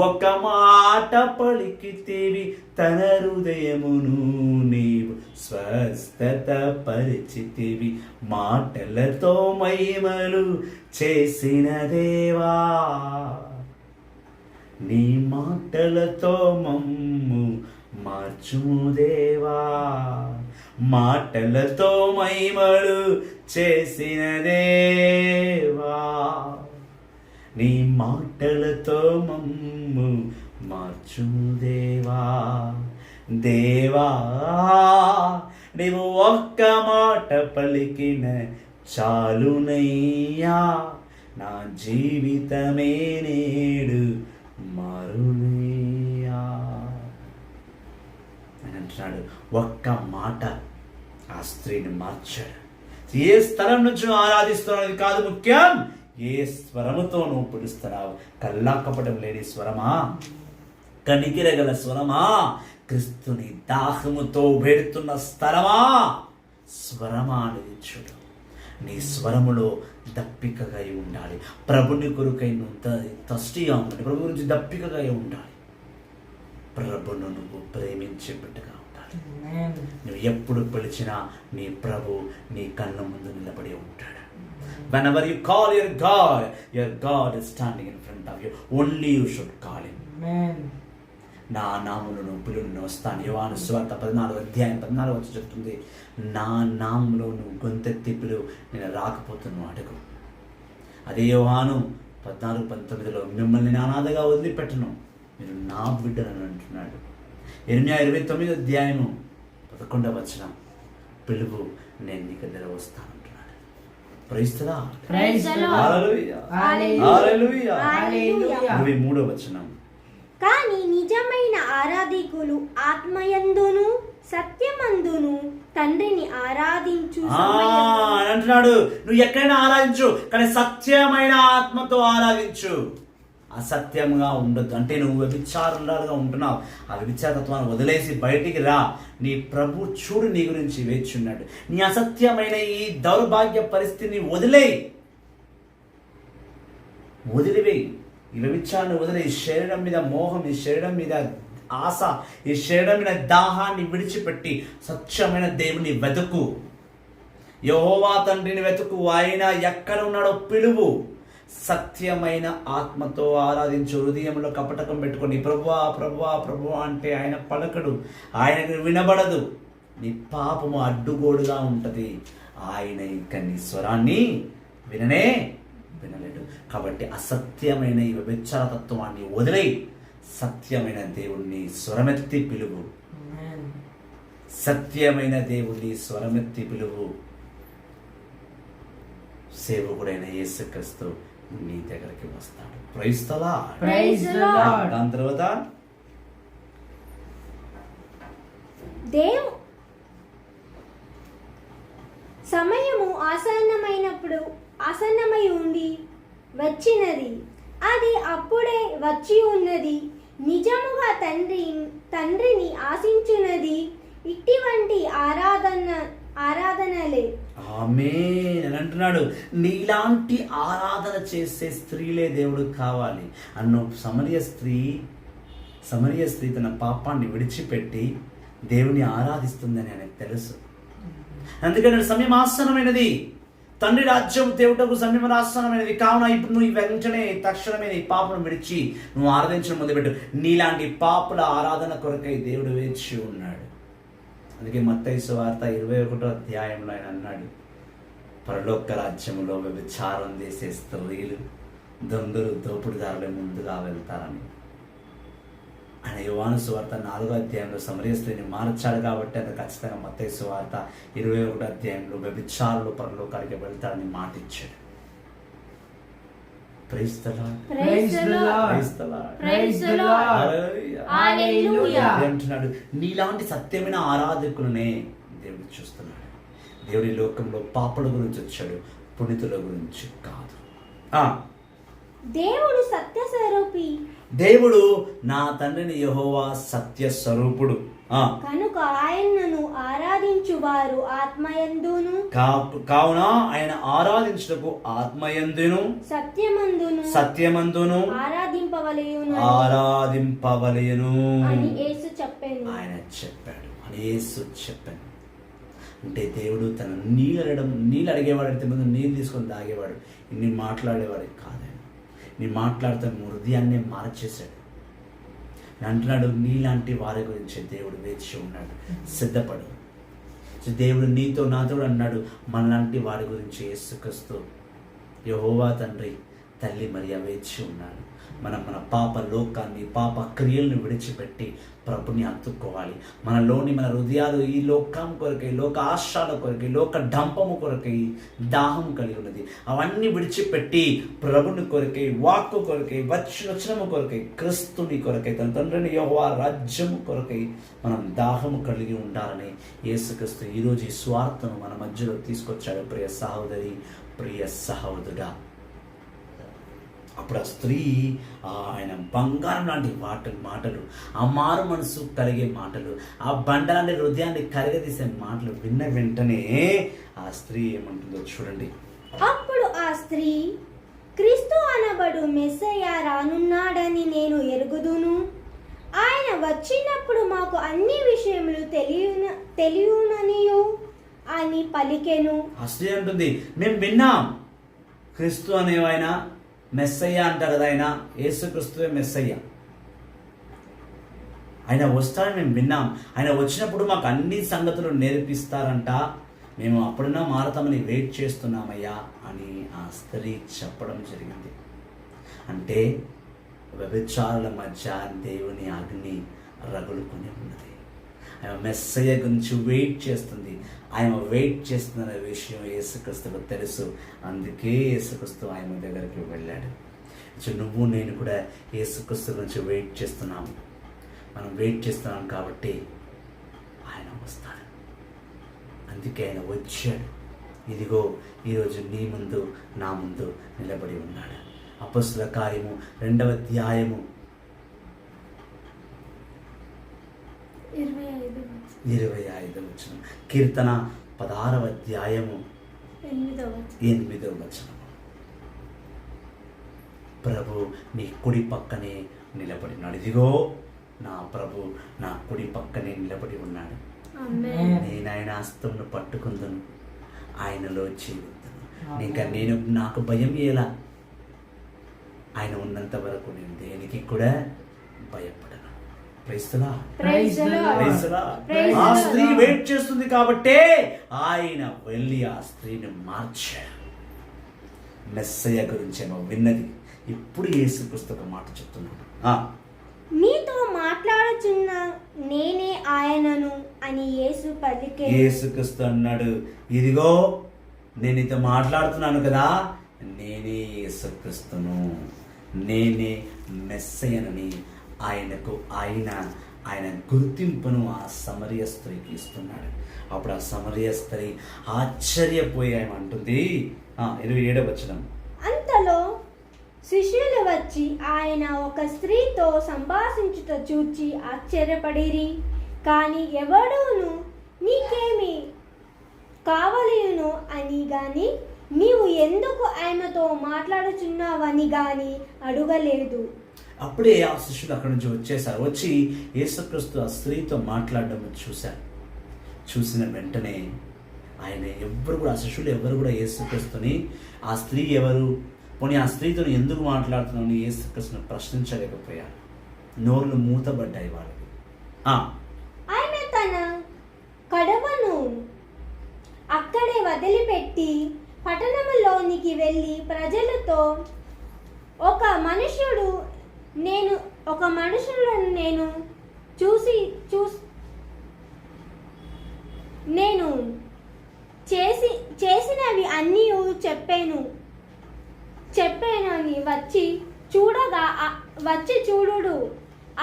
ఒక మాట పలికితేవి, తన హృదయమును నీవు స్వస్థత పరిచితివి. మాటలతో మహిమలు చేసిన దేవా, నీ మాటలతో మమ్ము మార్చుము దేవా. మాటలతో మహిమలు చేసిన దేవా, నీ మాటలతో మమ్ము మార్చుము దేవా. దేవా, నీవు ఒక్క మాట పలికిన చాలునయ్యా, నా జీవితమే నేడు మారునయ్యా అని అంటున్నాడు. ఒక్క మాట ఆ స్త్రీని మార్చాడు. ఏ స్థలం నుంచి ఆరాధిస్తున్నావు కాదు ముఖ్యం, ఏ స్వరముతో నువ్వు పిలుస్తున్నావు. కల్లాకపటం లేని స్వరమా, కనికిరగల స్వరమా, క్రీస్తుని దాహముతో వేడుతున్న స్థలమా, స్వరమా అనేది చూడు. నీ స్వరములో దప్పికగా ఉండాలి. ప్రభుని కొరకై నువ్వు తస్టిగా ఉండాలి. ప్రభు గురించి దప్పికగా ఉండాలి. ప్రభును నువ్వు ప్రేమించే బిడ్డగా ఉండాలి. నువ్వు ఎప్పుడు పిలిచినా నీ ప్రభు నీ కళ్ళ ముందు నిలబడి ఉంటాడు. Whenever you call your God is standing in front of you. Only you should call him. నా నామములో నువ్వు పిలువను వస్తాను. యోహాను సువార్త 14 చెప్తుంది, నా నామములో నువ్వు గొంతెత్తి పిలువు, నేను రాకపోతున్నాను అడుగు. అదే యోహాను 14:19 మిమ్మల్ని నేను అనాథగా వదిలిపెట్టను, మీరు నా బిడ్డలను అంటున్నాడు. ఇర్మియా 29:11 పిలువు, నేను నీ దగ్గర వస్తాను అంటున్నాడు. Praise the lord. Hallelujah. Hallelujah. 23 కానీ నిజమైన ఆరాధికులు ఆత్మయందును సత్యమందును తండ్రిని ఆరాధించు అంటున్నాడు. నువ్వు ఎక్కడైనా ఆరాధించు, కానీ సత్యమైన ఆత్మతో ఆరాధించు. అసత్యంగా ఉండొద్దు. అంటే నువ్వు వ్యభిచారులుగా ఉంటున్నావు, ఆ వ్యభిచారత్వాన్ని వదిలేసి బయటికి రా. నీ ప్రభు చూడు నీ గురించి వేచున్నాడు. నీ అసత్యమైన ఈ దౌర్భాగ్య పరిస్థితిని వదిలివేయి. ఈ వ్యభిచారాన్ని వదిలే, ఈ శరీరం మీద మోహం, ఈ శరీరం మీద ఆశ, ఈ శరీరం మీద దాహాన్ని విడిచిపెట్టి సత్యమైన దేవుని వెతుకు. యెహోవా తండ్రిని వెతుకు. ఆయన ఎక్కడ ఉన్నాడో పిలువు. సత్యమైన ఆత్మతో ఆరాధించు. హృదయంలో కపటకం పెట్టుకొని ప్రభువా ప్రభువా ప్రభువా అంటే ఆయన పలకడు, ఆయనకు వినబడదు. నీ పాపము అడ్డుగోడుగా ఉంటుంది. ఆయన ఇంకా నీ స్వరాన్ని వినలేడు. కాబట్టి అసత్యమైన ఈ వ్యభిచారతత్వాన్ని వదిలేయి. సత్యమైన దేవుణ్ణి స్వరమెత్తి పిలువు. సత్యమైన దేవుణ్ణి స్వరమెత్తి పిలువు. సేవకుడైన యేసుక్రీస్తు నీ దగ్గరికి వస్తాడు. Praise the Lord. దాని తర్వాత సమయము ఆసన్నమై ఉండి వచ్చినది, అది అప్పుడే వచ్చి ఉన్నది. నిజముగా తండ్రిని ఆశించున్నది ఇటువంటి ఆరాధనలే. ఆమేన్ అని అంటున్నాడు. నీలాంటి ఆరాధన చేసే స్త్రీలే దేవుడు కావాలి అన్న సమరయ స్త్రీ తన పాపాన్ని విడిచిపెట్టి దేవుని ఆరాధిస్తుందని ఆయనకు తెలుసు. అందుకని సమయం ఆసన్నమైనది. తండ్రి రాజ్యం దేవుటకు సమయం ఆసన్నమైనది. కావున ఇప్పుడు నువ్వు వెంటనే తక్షణమే నీ పాపను విడిచి నువ్వు ఆరాధించడం మొదలుపెట్టు. నీలాంటి పాపుల ఆరాధన కొరకై దేవుడు వేచి ఉన్నాడు. అందుకే మత్తయి సువార్త 21 ఆయన అన్నాడు, పరలోక రాజ్యములో వ్యభిచారం చేసే స్త్రీలు దొంగలు దోపుడుదారులే ముందుగా వెళ్తారని. ఆయన యోహాను సువార్త 4 సమరయ స్త్రీని మార్చాడు. కాబట్టి అది ఖచ్చితంగా మత్తయి సువార్త 21 వ్యభిచారులు పరలోకానికి వెళ్తారని మాట ఇచ్చాడు. Praise the Lord. అంటున్నాడు, నీలాంటి సత్యమైన ఆరాధకులనే దేవుడు చూస్తున్నాడు. దేవుడి లోకంలో పాపుల గురించి వచ్చాడు, పునీతుల గురించి కాదు. దేవుడు సత్య స్వరూపి. దేవుడు నా తండ్రిని యెహోవా సత్య స్వరూపుడు. కనుక ఆయనను ఆరాధించువారు ఆత్మయందును కావున ఆయన ఆరాధించుటకు ఆత్మయందును సత్యమందును ఆరాధింపవలెను అని యేసు చెప్పాను. ఆయన చెప్పాడు అని యేసు చెప్పాను. అంటే దేవుడు తన నీళ్ళు అడిగేవాడు అయితే ముందు నీళ్ళు తీసుకొని తాగేవాడు. ఇన్ని మాట్లాడేవాడు కాదని. నీ మాట్లాడితే హృదయాన్ని మార్చేశాడు. అంటున్నాడు, నీలాంటి వారి గురించి దేవుడు వేచి ఉన్నాడు, సిద్ధపడు. దేవుడు నీతో నాతో అన్నాడు, మనలాంటి వారి గురించి యేసుక్రీస్తు యెహోవా తండ్రి తల్లి మరియ వేచి ఉన్నాడు. మనం మన పాప లోకాన్ని పాప క్రియలను విడిచిపెట్టి ప్రభుని హత్తుకోవాలి. మనలోని మన హృదయాలు ఈ లోకం కొరకై, లోక ఆశాల కొరకై, లోక డంపము కొరకై దాహం కలిగి ఉన్నది. అవన్నీ విడిచిపెట్టి ప్రభుని కొరకై, వాక్కు కొరకై, వచనము కొరకై, క్రీస్తుని కొరకై, తన తండ్రిని యెహోవా రాజ్యము కొరకై మనం దాహము కలిగి ఉండాలని యేసుక్రీస్తు ఈరోజు ఈ స్వార్థను మన మధ్యలో తీసుకొచ్చాడు. ప్రియ సహోదరి, ప్రియ సహోదరుడా, అప్పుడు ఆ స్త్రీ ఆయన బంగారం లాంటి మాటలు, ఆ మారు మనసు కలిగే మాటలు, ఆ బండలాంటి హృదయాన్ని కరగదీసే మాటలు విన్న వెంటనే ఆ స్త్రీ ఏమంటుందో చూడండి. అప్పుడు ఆ స్త్రీ, క్రీస్తు అనబడు మెస్సయ్య రానున్నాడని నేను ఎరుగుదును. ఆయన వచ్చినప్పుడు మాకు అన్ని విషయములు తెలియననియు అని పలికెను. ఆ స్త్రీ అంటుంది, మేము విన్నాం క్రీస్తు అనేవాయన మెస్సయ్య అంటారు కదా, ఆయన యేసుక్రీస్తువే మెస్సయ్య. ఆయన వస్తాడని మేము విన్నాం. ఆయన వచ్చినప్పుడు మాకు అన్ని సంగతులు నేర్పిస్తారంట. మేము అప్పుడన్నా మారతామని వెయిట్ చేస్తున్నామయ్యా అని ఆ స్త్రీ చెప్పడం జరిగింది. అంటే వ్యభిచారుల మధ్య దేవుని అగ్ని రగులుకొని ఉన్నది. ఆయన మెస్సయ్య గురించి వెయిట్ చేస్తుంది. ఆయన వెయిట్ చేస్తున్న విషయం యేసుక్రీస్తుకు తెలుసు. అందుకే యేసుక్రీస్తు ఆయన దగ్గరికి వెళ్ళాడు. నువ్వు నేను కూడా యేసుక్రీస్తు గురించి వెయిట్ చేస్తున్నాము. మనం వెయిట్ చేస్తున్నాం కాబట్టి ఆయన వస్తాడు. అందుకే ఆయన వచ్చాడు. ఇదిగో ఈరోజు నీ ముందు నా ముందు నిలబడి ఉన్నాడు. అపొస్తలుల కార్యము 2వ అధ్యాయము 25వ వచనం, కీర్తన 16వ అధ్యాయము 8వ వచనం. ప్రభు నీ కుడి పక్కనే నిలబడి ఉన్నాడు. ఇదిగో నా ప్రభు నా కుడి పక్కనే నిలబడి ఉన్నాడు. నేను ఆయన హస్తమును పట్టుకుందును, ఆయనలో జీవిస్తాను. ఇంకా నాకు భయం ఎలా? ఆయన ఉన్నంత వరకు నేను దేనికి కూడా భయపడను. ఆ స్త్రీ వెయిట్ చేస్తుంది కాబట్టే ఆయన వెళ్ళి ఆ స్త్రీని మార్చాడు. మెస్సయ్య గురించేమో విన్నది. ఇప్పుడు యేసుక్రీస్తు ఒక మాట చెప్తున్నాడు, మీతో మాట్లాడుచున్న నేనే ఆయనను అని యేసు పలికే. యేసుక్రీస్తు అన్నాడు, ఇదిగో నేను నీతో మాట్లాడుతున్నాను కదా, నేనే యేసుక్రీస్తును, నేనే మెస్సయ్యనని ఆయన గుర్తింపును ఆ సమరయ స్త్రీకి ఇస్తున్నాడు. అప్పుడు ఆ సమరయ స్త్రీ ఆశ్చర్యపోయామంటుంది. 27వ వచనం, అంతలో శిష్యులు వచ్చి ఆయన ఒక స్త్రీతో సంభాషించుట చూచి ఆశ్చర్యపడిరి. కానీ ఎవడూను నీకేమి కావలేను అని గాని నీవు ఎందుకు ఆయనతో మాట్లాడుచున్నావని గాని అడగలేదు. అప్పుడే ఆ శిష్యులు అక్కడి నుంచి వచ్చేసారు. వచ్చి యేసుక్రీస్తు ఆ స్త్రీతో మాట్లాడడం చూశారు. చూసిన వెంటనే ఆయన ఆ శిష్యులు ఎవరు కూడా యేసుక్రీస్తుని ఆ స్త్రీ ఎవరు, పోనీ ఆ స్త్రీతో ఎందుకు మాట్లాడుతున్నావు యేసుక్రీస్తుని ప్రశ్నించలేకపోయారు. నోర్లు మూతబడ్డాయి వాళ్ళకి. ఆయన తన కడవను అక్కడే వదిలిపెట్టి పట్టణంలోనికి వెళ్ళి ప్రజలతో, ఒక మనుషుడు నేను చేసినవి అన్నీ చెప్పానని వచ్చి చూడుడు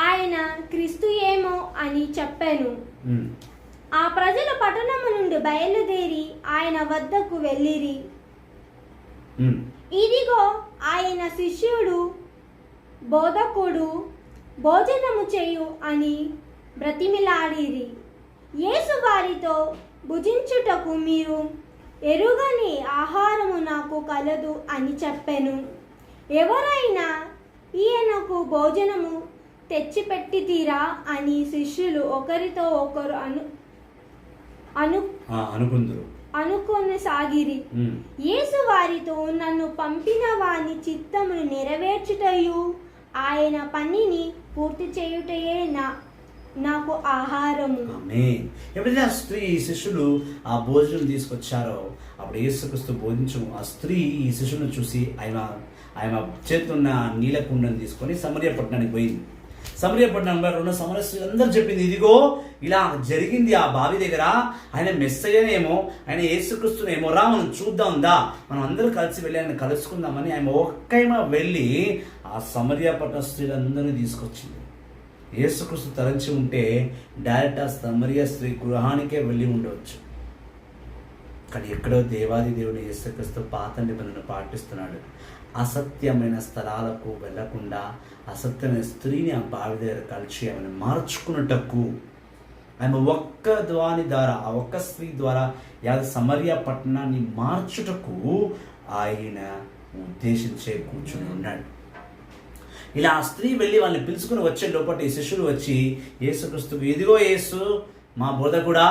ఆయన క్రీస్తు ఏమో అని చెప్పాను. ఆ ప్రజలు పట్టణము నుండి బయలుదేరి ఆయన వద్దకు వెళ్ళిరి. ఇదిగో ఆయన శిష్యుడు బోధకుడు భోజనము చేయు అని బ్రతిమిలాడిరి. యేసు వారితో, భుజించుటకు మీరు ఎరుగని ఆహారము నాకు కలదు అని చెప్పెను. ఎవరైనా ఈయనకు భోజనము తెచ్చిపెట్టితీరా అని శిష్యులు ఒకరితో ఒకరు అనుకొనసాగిరి. యేసు వారితో, నన్ను పంపిన వాని చిత్తమును నెరవేర్చుటయు ఆయన పనిని పూర్తి చేయుటయే నాకు ఆహారము. ఎప్పుడైతే ఆ స్త్రీ శిష్యులు ఆ భోజనం తీసుకొచ్చారో అప్పుడు యేసుక్రీస్తు బోధించు ఆ స్త్రీ ఈ శిష్యులను చూసి ఆయన చేతిలో ఉన్న నీళ్ళ కుండను తీసుకొని సమరయ పట్టణానికి పోయింది. సమరయ పట్టణంలో ఉన్న సమరస్త్రీలు అందరూ చెప్పింది, ఇదిగో ఇలా జరిగింది ఆ బావి దగ్గర, ఆయన మెస్సయ్యనేమో, ఆయన యేసుక్రీస్తునేమో, రా మనం చూద్దాం, దా మనం అందరూ కలిసి వెళ్ళి ఆయన కలుసుకుందామని ఆయన ఒక్కైనా వెళ్ళి ఆ సమరయ పట్టణ స్త్రీలందరినీ తీసుకొచ్చింది. యేసుక్రీస్తు తలంచి ఉంటే డైరెక్ట్ ఆ సమరయ స్త్రీ గృహానికే వెళ్ళి ఉండవచ్చు. కానీ ఎక్కడో దేవాది దేవుని యేసుక్రీస్తు పాత నిబంధన పాటిస్తున్నాడు. అసత్యమైన స్థలాలకు వెళ్లకుండా అసత్యమైన స్త్రీని ఆ బావి దగ్గర కలిసి ఆమెను మార్చుకున్నటకు, ఆమె ఒక్క ద్వాని ద్వారా, ఆ ఒక్క స్త్రీ ద్వారా సమరయ పట్టణాన్ని మార్చుటకు ఆయన ఉద్దేశించే కూర్చుని ఉన్నాడు. ఇలా ఆ స్త్రీ వెళ్ళి వాళ్ళని పిలుచుకుని వచ్చే లోపల ఈ శిష్యులు వచ్చి యేసుక్రీస్తుకు, ఇదిగో యేసు, మా బోధకుడా,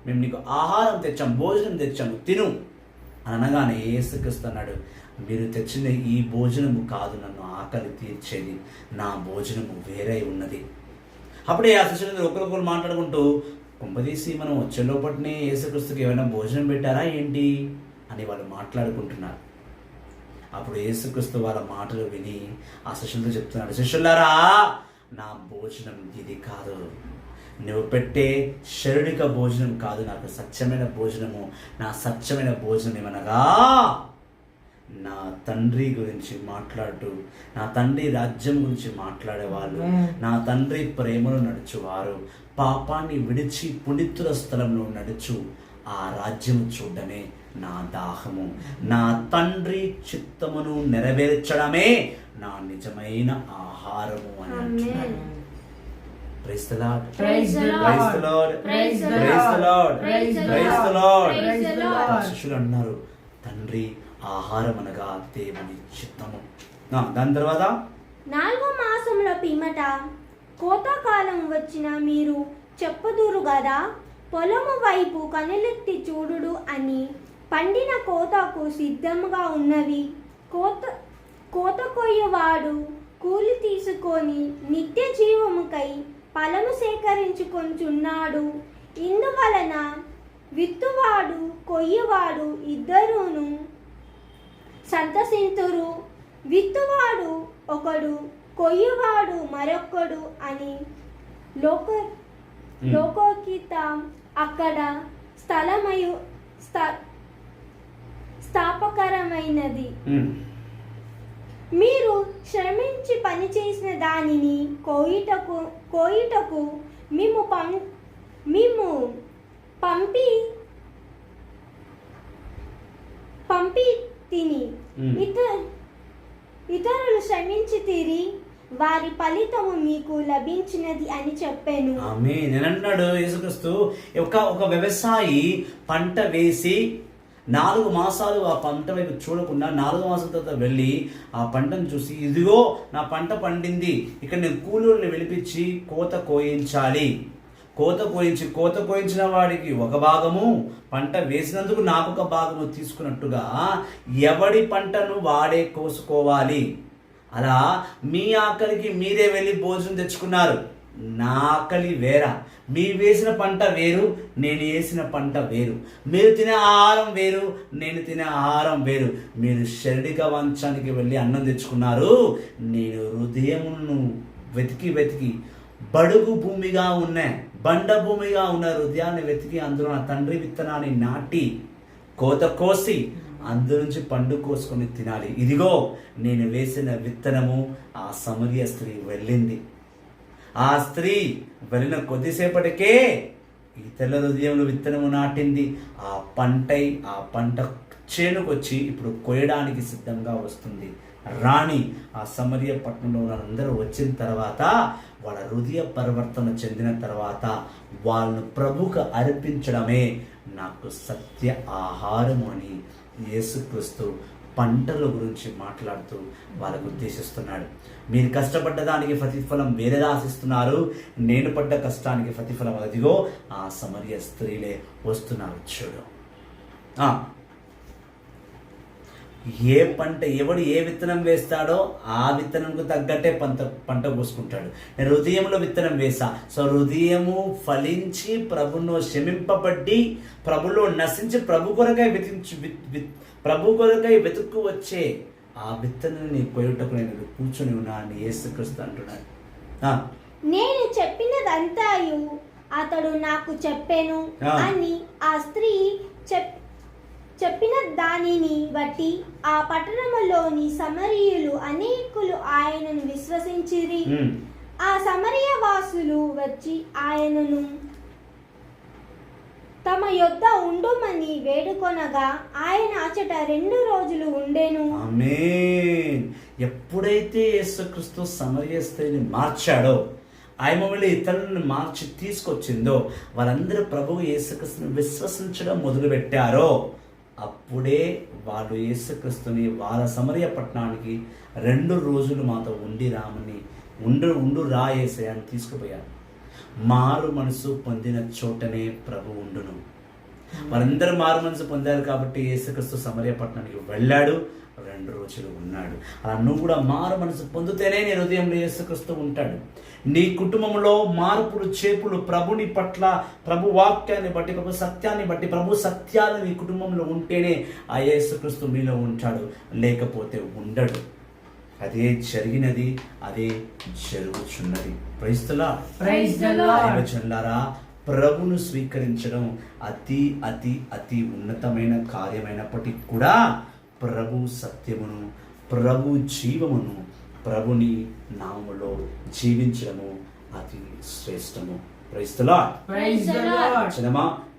మేము నీకు ఆహారం తెచ్చాము, భోజనం తెచ్చాము, తిను అని అనగానే యేసుక్రీస్తు అన్నాడు, మీరు తెచ్చిన ఈ భోజనము కాదు నన్ను ఆకలి తీర్చేది, నా భోజనము వేరే ఉన్నది. అప్పుడే ఆ శిష్యులందరూ ఒకరికొకరు మాట్లాడుకుంటూ, కుంభదీసి మనం వచ్చే లోపటినే యేసుక్రీస్తుకి ఏమైనా భోజనం పెట్టారా ఏంటి అని వాళ్ళు మాట్లాడుకుంటున్నారు. అప్పుడు యేసుక్రీస్తు వాళ్ళ మాటలు విని ఆ శిష్యులతో చెప్తున్నాడు, శిష్యులారా, నా భోజనం ఇది కాదు, నువ్వు పెట్టే శారీరక భోజనం కాదు నాకు సత్యమైన భోజనము. నా సత్యమైన భోజనం ఏమనగా నా తండ్రి గురించి మాట్లాడుతూ, నా తండ్రి రాజ్యం గురించి మాట్లాడేవాళ్ళు, నా తండ్రి ప్రేమలో నడుచువారు, పాపాన్ని విడిచి పునీతుల స్థలంలో నడుచు ఆ రాజ్యము చూడడమే నా దాహము, నా తండ్రి చిత్తమును నెరవేర్చడమే నా నిజమైన ఆహారము అని అంటున్నాడు. Praise the Lord. Praise the Lord. Praise the Lord. Praise the Praise the Lord. Praise the Praise the Lord. Praise the Lord. శిష్యులు అన్నారు, తండ్రి ఆహారం అనగా దేవుని చిత్తము. దాని తర్వాత 4వ మాసముల పిమ్మట కోతకాలం వచ్చిన మీరు చెప్పుదురు గదా, పొలము వైపు కనులెత్తి చూడుడు అని, పండిన కోతకు సిద్ధంగా ఉన్నవి. కోత కొయ్యవాడు కూలి తీసుకొని నిత్య జీవముకై ఫలము సేకరించుకొంచున్నాడు. ఇందువలన విత్తువాడు కొయ్యవాడు ఇద్దరును సంతసింతురు. విత్తువాడు ఒకడు, కొయ్యవాడు మరొకడు అని లోకోకిత అక్కడ స్థాపకరమైనది. మీరు శ్రమించి పనిచేసిన దానిని కోయుటకు మేము పంపి తిని, ఇతరులు శ్రమించి తీరి వారి ఫలితము మీకు లభించినది అని చెప్పాను. నేనన్నాడు యేసుక్రీస్తు, ఒక వ్యవసాయి పంట వేసి 4 మాసాలు ఆ పంట వైపు చూడకుండా 4 మాసాల తర్వాత వెళ్ళి ఆ పంటను చూసి, ఇదిగో నా పంట పండింది, ఇక్కడ నేను కూలీని పిలిపించి కోత కోయించాలి. కోత కోయించిన వాడికి ఒక భాగము, పంట వేసినందుకు నాకు ఒక భాగము తీసుకున్నట్టుగా ఎవడి పంటను వాడే కోసుకోవాలి. అలా మీ ఆకలికి మీరే వెళ్ళి భోజనం తెచ్చుకున్నారు, నా ఆకలి వేరా. మీరు వేసిన పంట వేరు, నేను వేసిన పంట వేరు. మీరు తినే ఆహారం వేరు, నేను తినే ఆహారం వేరు. మీరు శారీరక వంచానికి వెళ్ళి అన్నం తెచ్చుకున్నారు, నేను హృదయమును వెతికి బడుగు భూమిగా బండ భూమిగా ఉన్న హృదయాన్ని వెతికి అందులో నా తండ్రి విత్తనాన్ని నాటి కోత కోసి అందు నుంచి పండు కోసుకొని తినాలి. ఇదిగో నేను వేసిన విత్తనము. ఆ సమరయ స్త్రీ వెళ్ళింది. ఆ స్త్రీ వెళ్ళిన కొద్దిసేపటికే ఈ తెల్ల హృదయంలో విత్తనము నాటింది. ఆ పంట చేనుకొచ్చి ఇప్పుడు కొయ్యడానికి సిద్ధంగా వస్తుంది. రాణి ఆ సమరయ పట్టణంలో వాళ్ళందరూ వచ్చిన తర్వాత వాళ్ళ హృదయ పరివర్తన చెందిన తర్వాత వాళ్ళను ప్రభుకు అర్పించడమే నాకు సత్య ఆహారం అని యేసుక్రీస్తు పంటల గురించి మాట్లాడుతూ వాళ్ళకు ఉద్దేశిస్తున్నాడు. మీరు కష్టపడ్డ దానికి ప్రతిఫలం వేరేదా ఆశిస్తున్నారు, నేను పడ్డ కష్టానికి ప్రతిఫలం అదిగో ఆ సమరయ స్త్రీలే వస్తున్నారు. చూడు, ఏ పంట ఎవడు ఏ విత్తనం వేస్తాడో ఆ విత్తనంకు తగ్గట్టే పంట కోసుకుంటాడు. నేను హృదయంలో విత్తనం వేసా, సో హృదయము ఫలించి ప్రభును క్షమింపబడి ప్రభులో నశించి ప్రభు కొరకై వెతుక్కు వచ్చే ఆ విత్తనాన్ని కొయ్యుటకు నేను కూర్చొని ఉన్నాను యేసుక్రీస్తు అంటున్నాడు. నేను చెప్పినదంతాయు అతడు నాకు చెప్పాను అని ఆ స్త్రీ చెప్పిన దానిని బట్టి ఆ పట్టణములోని సమరీయులు అనేకులు ఆయనను విశ్వసించిరి. ఆ సమరయ వాసులు వచ్చి ఆయనను తమ యొద్ద ఉండుమని వేడుకొనగా ఆయన అచట 2 రోజులు ఉండెను. ఆమేన్. ఎప్పుడైతే యేసుక్రీస్తు సమరయ స్త్రీని మార్చాడో, ఆయన మళ్ళీ ఇతరులను మార్చి తీసుకొచ్చిందో, వాళ్ళందరూ ప్రభువు యేసుక్రీస్తుని విశ్వసించడం మొదలుపెట్టారో అప్పుడే వాళ్ళు యేసుక్రీస్తుని వాళ్ళ సమరయ పట్టణానికి 2 రోజులు మాతో ఉండు రా యేసయ్యని తీసుకుపోయారు. మారు మనసు పొందిన చోటనే ప్రభు ఉండును. వాళ్ళందరూ మారు మనసు పొందారు కాబట్టి యేసుక్రీస్తు సమరయ పట్టణానికి వెళ్ళాడు, 2 రోజులు ఉన్నాడు. అలా నువ్వు కూడా మారు మనసు పొందితేనే నీ హృదయంలో యేసుక్రీస్తు ఉంటాడు. నీ కుటుంబంలో మార్పులు చేపులు ప్రభుని పట్ల, ప్రభు వాక్యాన్ని బట్టి, ప్రభు సత్యాన్ని బట్టి, ప్రభు సత్యాలు నీ కుటుంబంలో ఉంటేనే ఆ యేసుక్రీస్తు మీలో ఉంటాడు, లేకపోతే ఉండడు. అదే జరిగినది, అదే జరుగుచున్నది. Praise the lord. ప్రభును స్వీకరించడం అతి అతి అతి ఉన్నతమైన కార్యమైనప్పటికీ కూడా ప్రభు సత్యమును, ప్రభు జీవమును, ప్రభుని నామములో జీవించడము అతి శ్రేష్టము. Praise the lord.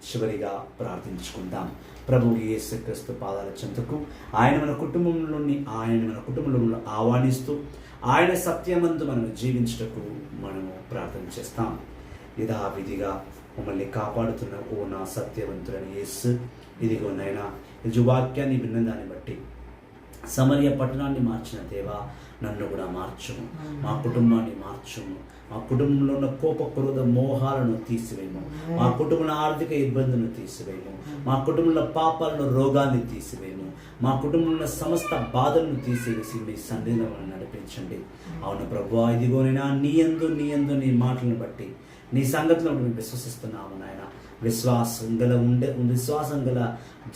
చివరిగా ప్రార్థించుకుందాం. ప్రభు యేసుక్రీస్తు పాదాల చెంతకు ఆయన మన కుటుంబంలో ఆహ్వానిస్తూ ఆయన సత్యమందు మనం జీవించుటకు మనము ప్రార్థన చేస్తాం. యథావిధిగా మమ్మల్ని కాపాడుతున్న ఓ నా సత్యవంతుడైన యేసు, ఇదిగో నైనా ఈ వాక్యాన్ని విన్న దాన్ని బట్టి సమరయ పట్టణాన్ని మార్చిన దేవా, నన్ను కూడా మార్చుము, మా కుటుంబాన్ని మార్చుము, మా కుటుంబంలో ఉన్న కోప క్రోధ మోహాలను తీసివేయము, మా కుటుంబంలో ఆర్థిక ఇబ్బందులను తీసివేయము, మా కుటుంబంలో పాపాలను రోగాన్ని తీసివేయము, మా కుటుంబంలో సమస్త బాధలను తీసివేసి మీ సన్నిధిలో నడిపించండి. అవును ప్రభువా, ఇదిగోనైనా నీ యందు నీ మాటలను బట్టి, నీ సంగతిలో మేము విశ్వసిస్తున్నాము నాయన. విశ్వాసం గల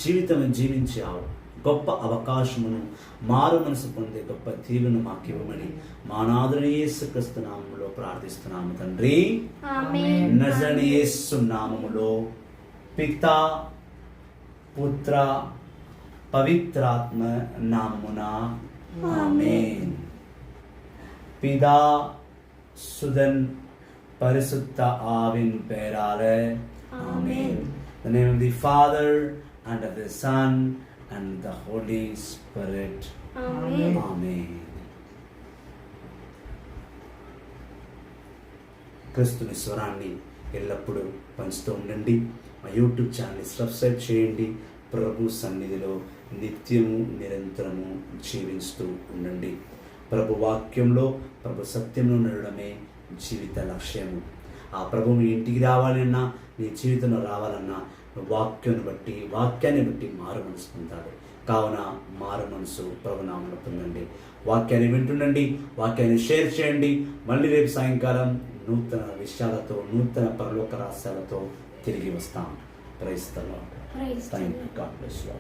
జీవితం జీవించి గొప్ప అవకాశమును, మారు మనసు పొందే గొప్ప దీవెను మాకు ఇవ్వమని మా నాథుని యేసుక్రీస్తు నామములో ప్రార్థిస్తున్నాము తండ్రి. నజరేయుడైన యేసు నామములో, పితా పుత్ర పవిత్రాత్మ నామమున ఆమేన్. పితా సుదన్ పరిశుద్ధ ఆవిన్ పేరాలే ఆమేన్. The name of the Father and of the Son and the Holy Spirit. Amen. Amen. క్రీస్తుని స్వరాన్ని ఎల్లప్పుడూ పంచుతూ ఉండండి. మా యూట్యూబ్ ఛానల్ని సబ్స్క్రైబ్ చేయండి. ప్రభు సన్నిధిలో నిత్యము నిరంతరము జీవిస్తూ ఉండండి. ప్రభు వాక్యంలో, ప్రభు సత్యంలో నడవడమే జీవిత లక్ష్యము. ఆ ప్రభు మీ ఇంటికి రావాలన్నా, నీ జీవితంలో రావాలన్నా వాక్యాన్ని బట్టి మారు మనసు పొందాలి. కావున మారు మనసు ప్రభునామములో పొందండి. వాక్యాన్ని వింటుండండి, వాక్యాన్ని షేర్ చేయండి. మళ్ళీ రేపు సాయంకాలం నూతన విషయాలతో, నూతన పరలోక రహస్యాలతో తిరిగి వస్తాం. Praise the Lord. Thank you. God bless you.